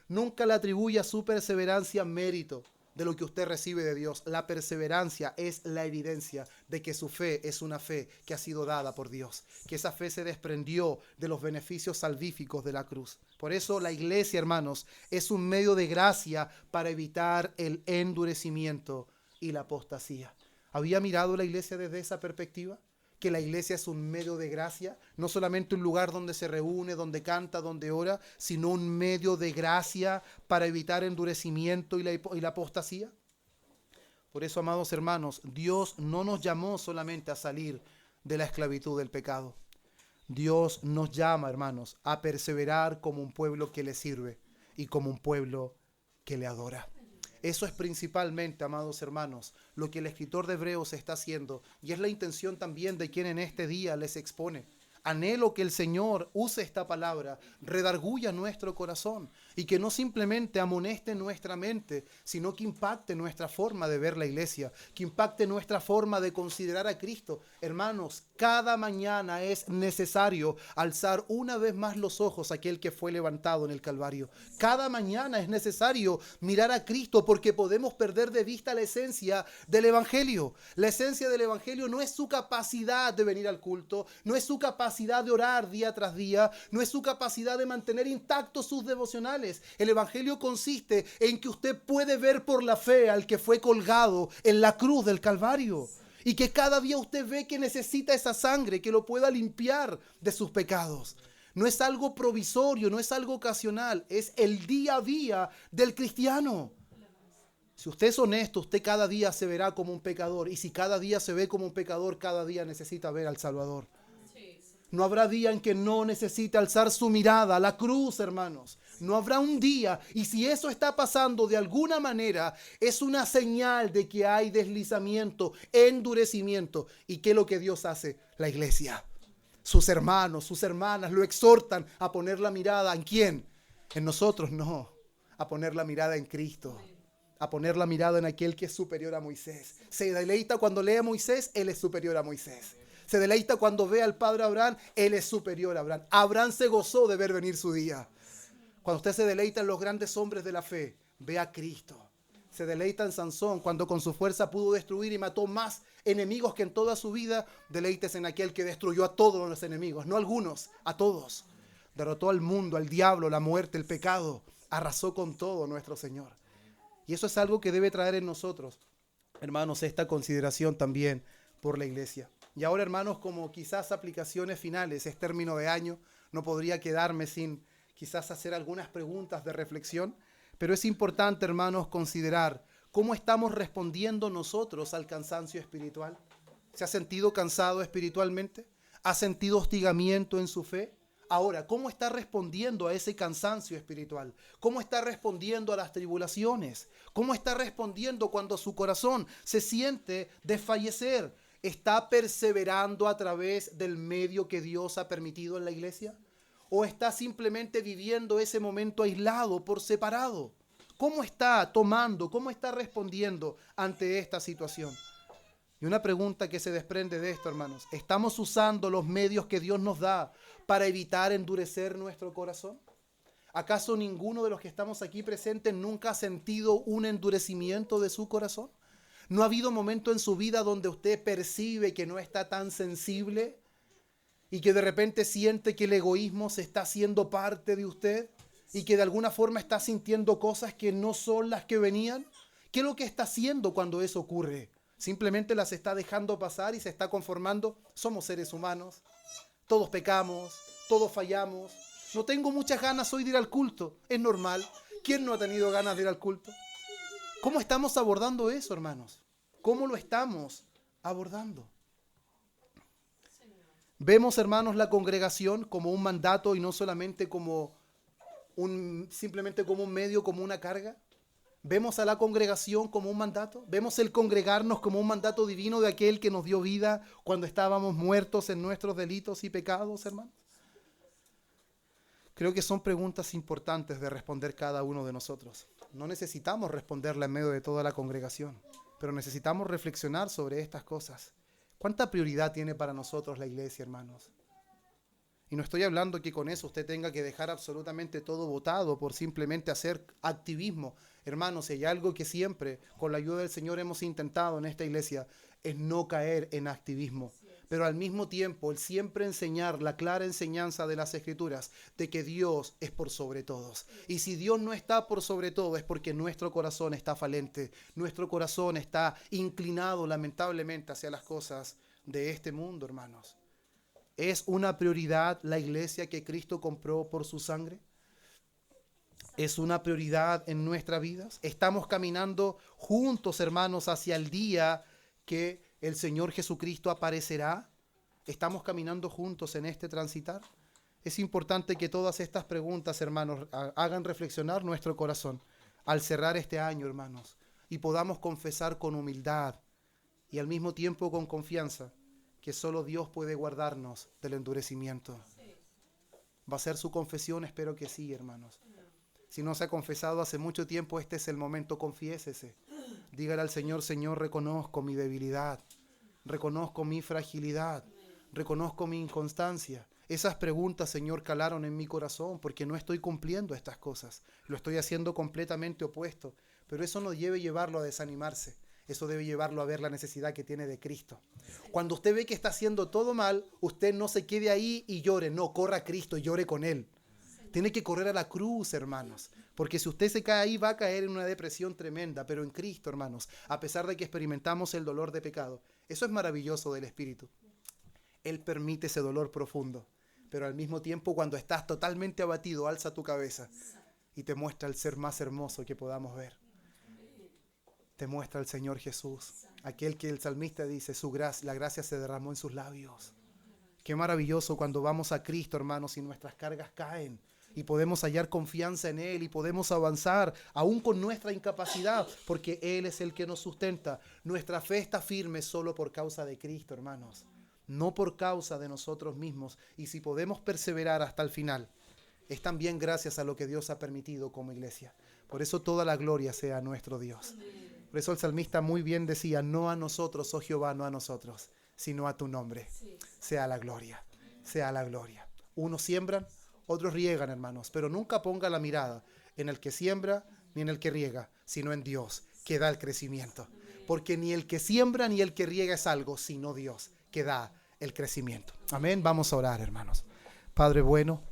Speaker 1: Nunca le atribuya su perseverancia mérito de lo que usted recibe de Dios. La perseverancia es la evidencia de que su fe es una fe que ha sido dada por Dios, que esa fe se desprendió de los beneficios salvíficos de la cruz. Por eso la iglesia, hermanos, es un medio de gracia para evitar el endurecimiento y la apostasía. ¿Había mirado la iglesia desde esa perspectiva? Que la iglesia es un medio de gracia, no solamente un lugar donde se reúne, donde canta, donde ora, sino un medio de gracia para evitar endurecimiento y la apostasía. Por eso, amados hermanos, Dios no nos llamó solamente a salir de la esclavitud del pecado. Dios nos llama, hermanos, a perseverar como un pueblo que le sirve y como un pueblo que le adora. Eso es principalmente, amados hermanos, lo que el escritor de Hebreos está haciendo, y es la intención también de quien en este día les expone. Anhelo que el Señor use esta palabra, redarguya nuestro corazón y que no simplemente amoneste nuestra mente, sino que impacte nuestra forma de ver la iglesia, que impacte nuestra forma de considerar a Cristo. Hermanos, cada mañana es necesario alzar una vez más los ojos a aquel que fue levantado en el Calvario. Cada mañana es necesario mirar a Cristo porque podemos perder de vista la esencia del Evangelio. La esencia del Evangelio no es su capacidad de venir al culto, no es su capacidad de orar día tras día, no es su capacidad de mantener intactos sus devocionales. El Evangelio consiste en que usted puede ver por la fe al que fue colgado en la cruz del Calvario y que cada día usted ve que necesita esa sangre que lo pueda limpiar de sus pecados. No es algo provisorio, no es algo ocasional, es el día a día del cristiano. Si usted es honesto, usted cada día se verá como un pecador. Y si cada día se ve como un pecador, cada día necesita ver al Salvador. No habrá día en que no necesite alzar su mirada a la cruz, hermanos. No habrá un día. Y si eso está pasando de alguna manera, es una señal de que hay deslizamiento, endurecimiento. ¿Y qué es lo que Dios hace? La iglesia. Sus hermanos, sus hermanas lo exhortan a poner la mirada ¿en quién? En nosotros, no. A poner la mirada en Cristo. A poner la mirada en aquel que es superior a Moisés. Se deleita cuando lee a Moisés, él es superior a Moisés. Se deleita cuando ve al padre Abraham, él es superior a Abraham. Abraham se gozó de ver venir su día. Cuando usted se deleita en los grandes hombres de la fe, ve a Cristo. Se deleita en Sansón, cuando con su fuerza pudo destruir y mató más enemigos que en toda su vida. Deleites en aquel que destruyó a todos los enemigos, no algunos, a todos. Derrotó al mundo, al diablo, la muerte, el pecado. Arrasó con todo nuestro Señor. Y eso es algo que debe traer en nosotros, hermanos, esta consideración también por la iglesia. Y ahora, hermanos, como quizás aplicaciones finales, es término de año, no podría quedarme sin quizás hacer algunas preguntas de reflexión, pero es importante, hermanos, considerar cómo estamos respondiendo nosotros al cansancio espiritual. ¿Se ha sentido cansado espiritualmente? ¿Ha sentido hostigamiento en su fe? Ahora, ¿cómo está respondiendo a ese cansancio espiritual? ¿Cómo está respondiendo a las tribulaciones? ¿Cómo está respondiendo cuando su corazón se siente desfallecer? ¿Está perseverando a través del medio que Dios ha permitido en la iglesia? ¿O está simplemente viviendo ese momento aislado, por separado? ¿Cómo está tomando, cómo está respondiendo ante esta situación? Y una pregunta que se desprende de esto, hermanos. ¿Estamos usando los medios que Dios nos da para evitar endurecer nuestro corazón? ¿Acaso ninguno de los que estamos aquí presentes nunca ha sentido un endurecimiento de su corazón? ¿No ha habido momento en su vida donde usted percibe que no está tan sensible y que de repente siente que el egoísmo se está haciendo parte de usted y que de alguna forma está sintiendo cosas que no son las que venían? ¿Qué es lo que está haciendo cuando eso ocurre? ¿Simplemente las está dejando pasar y se está conformando? Somos seres humanos, todos pecamos, todos fallamos. No tengo muchas ganas hoy de ir al culto, es normal. ¿Quién no ha tenido ganas de ir al culto? ¿Cómo estamos abordando eso, hermanos? ¿Cómo lo estamos abordando? Vemos, hermanos, la congregación como un mandato y no solamente como simplemente como un medio, como una carga. Vemos a la congregación como un mandato. Vemos el congregarnos como un mandato divino de aquel que nos dio vida cuando estábamos muertos en nuestros delitos y pecados, hermanos. Creo que son preguntas importantes de responder cada uno de nosotros. No necesitamos responderla en medio de toda la congregación, pero necesitamos reflexionar sobre estas cosas. ¿Cuánta prioridad tiene para nosotros la iglesia, hermanos? Y no estoy hablando que con eso usted tenga que dejar absolutamente todo botado por simplemente hacer activismo. Hermanos, si hay algo que siempre, con la ayuda del Señor, hemos intentado en esta iglesia, es no caer en activismo. Pero al mismo tiempo, el siempre enseñar la clara enseñanza de las Escrituras de que Dios es por sobre todos. Y si Dios no está por sobre todo es porque nuestro corazón está falente. Nuestro corazón está inclinado lamentablemente hacia las cosas de este mundo, hermanos. ¿Es una prioridad la iglesia que Cristo compró por su sangre? ¿Es una prioridad en nuestras vidas? ¿Estamos caminando juntos, hermanos, hacia el día que el Señor Jesucristo aparecerá? ¿Estamos caminando juntos en este transitar? Es importante que todas estas preguntas, hermanos, hagan reflexionar nuestro corazón al cerrar este año, hermanos, y podamos confesar con humildad y al mismo tiempo con confianza que solo Dios puede guardarnos del endurecimiento. ¿Va a ser su confesión? Espero que sí, hermanos. Si no se ha confesado hace mucho tiempo, este es el momento, confiésese. Dígale al Señor: Señor, reconozco mi debilidad, reconozco mi fragilidad, reconozco mi inconstancia. Esas preguntas, Señor, calaron en mi corazón porque no estoy cumpliendo estas cosas. Lo estoy haciendo completamente opuesto. Pero eso no debe llevarlo a desanimarse. Eso debe llevarlo a ver la necesidad que tiene de Cristo. Cuando usted ve que está haciendo todo mal, usted no se quede ahí y llore. No, corra a Cristo y llore con Él. Tiene que correr a la cruz, hermanos. Porque si usted se cae ahí, va a caer en una depresión tremenda. Pero en Cristo, hermanos, a pesar de que experimentamos el dolor de pecado, eso es maravilloso del Espíritu. Él permite ese dolor profundo. pero al mismo tiempo cuando estás totalmente abatido, alza tu cabeza y te muestra el ser más hermoso que podamos ver. Te muestra el Señor Jesús, aquel que el salmista dice, la gracia se derramó en sus labios. Qué maravilloso cuando vamos a Cristo, hermanos, y nuestras cargas caen y podemos hallar confianza en Él y podemos avanzar aún con nuestra incapacidad, porque Él es el que nos sustenta. Nuestra fe está firme solo por causa de Cristo, hermanos, no por causa de nosotros mismos. Y si podemos perseverar hasta el final, es también gracias a lo que Dios ha permitido como iglesia. Por eso toda la gloria sea a nuestro Dios. Por eso el salmista muy bien decía, no a nosotros, oh Jehová, no a nosotros, sino a tu nombre. Sea la gloria, sea la gloria. Unos siembran, otros riegan, hermanos, pero nunca ponga la mirada en el que siembra ni en el que riega, sino en Dios, que da el crecimiento. Porque ni el que siembra ni el que riega es algo, sino Dios, que da el crecimiento. Amén. Vamos a orar, hermanos. Padre bueno,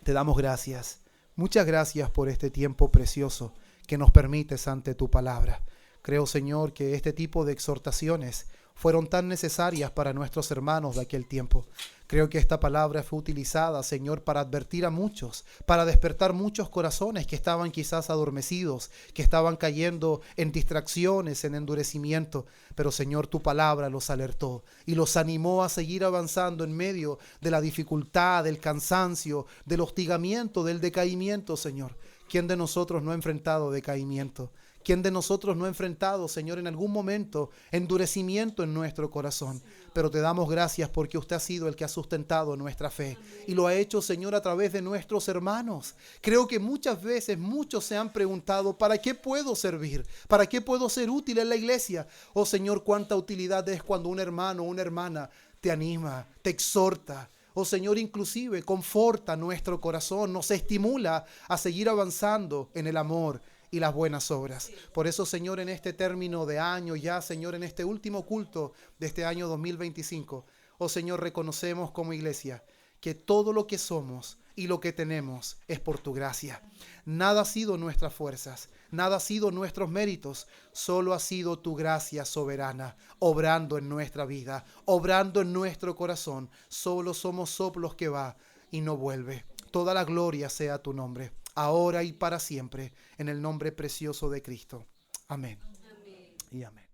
Speaker 1: te damos gracias. Muchas gracias por este tiempo precioso que nos permites ante tu palabra. Creo, Señor, que este tipo de exhortaciones fueron tan necesarias para nuestros hermanos de aquel tiempo. Creo que esta palabra fue utilizada, Señor, para advertir a muchos, para despertar muchos corazones que estaban quizás adormecidos, que estaban cayendo en distracciones, en endurecimiento. Pero, Señor, tu palabra los alertó y los animó a seguir avanzando en medio de la dificultad, del cansancio, del hostigamiento, del decaimiento, Señor. ¿Quién de nosotros no ha enfrentado decaimiento? ¿Quién de nosotros no ha enfrentado, Señor, en algún momento endurecimiento en nuestro corazón? Pero te damos gracias porque usted ha sido el que ha sustentado nuestra fe. Y lo ha hecho, Señor, a través de nuestros hermanos. Creo que muchas veces muchos se han preguntado, ¿para qué puedo servir? ¿Para qué puedo ser útil en la iglesia? Oh, Señor, cuánta utilidad es cuando un hermano o una hermana te anima, te exhorta. Oh, Señor, inclusive conforta nuestro corazón, nos estimula a seguir avanzando en el amor y las buenas obras. Por eso, Señor, en este término de año ya, Señor, en este último culto de este año 2025, oh Señor, reconocemos como iglesia que todo lo que somos y lo que tenemos es por tu gracia. Nada ha sido nuestras fuerzas, nada ha sido nuestros méritos, solo ha sido tu gracia soberana, obrando en nuestra vida, obrando en nuestro corazón. Solo somos soplos que va y no vuelve. Toda la gloria sea tu nombre, ahora y para siempre, en el nombre precioso de Cristo. Amén. Amén. Y amén.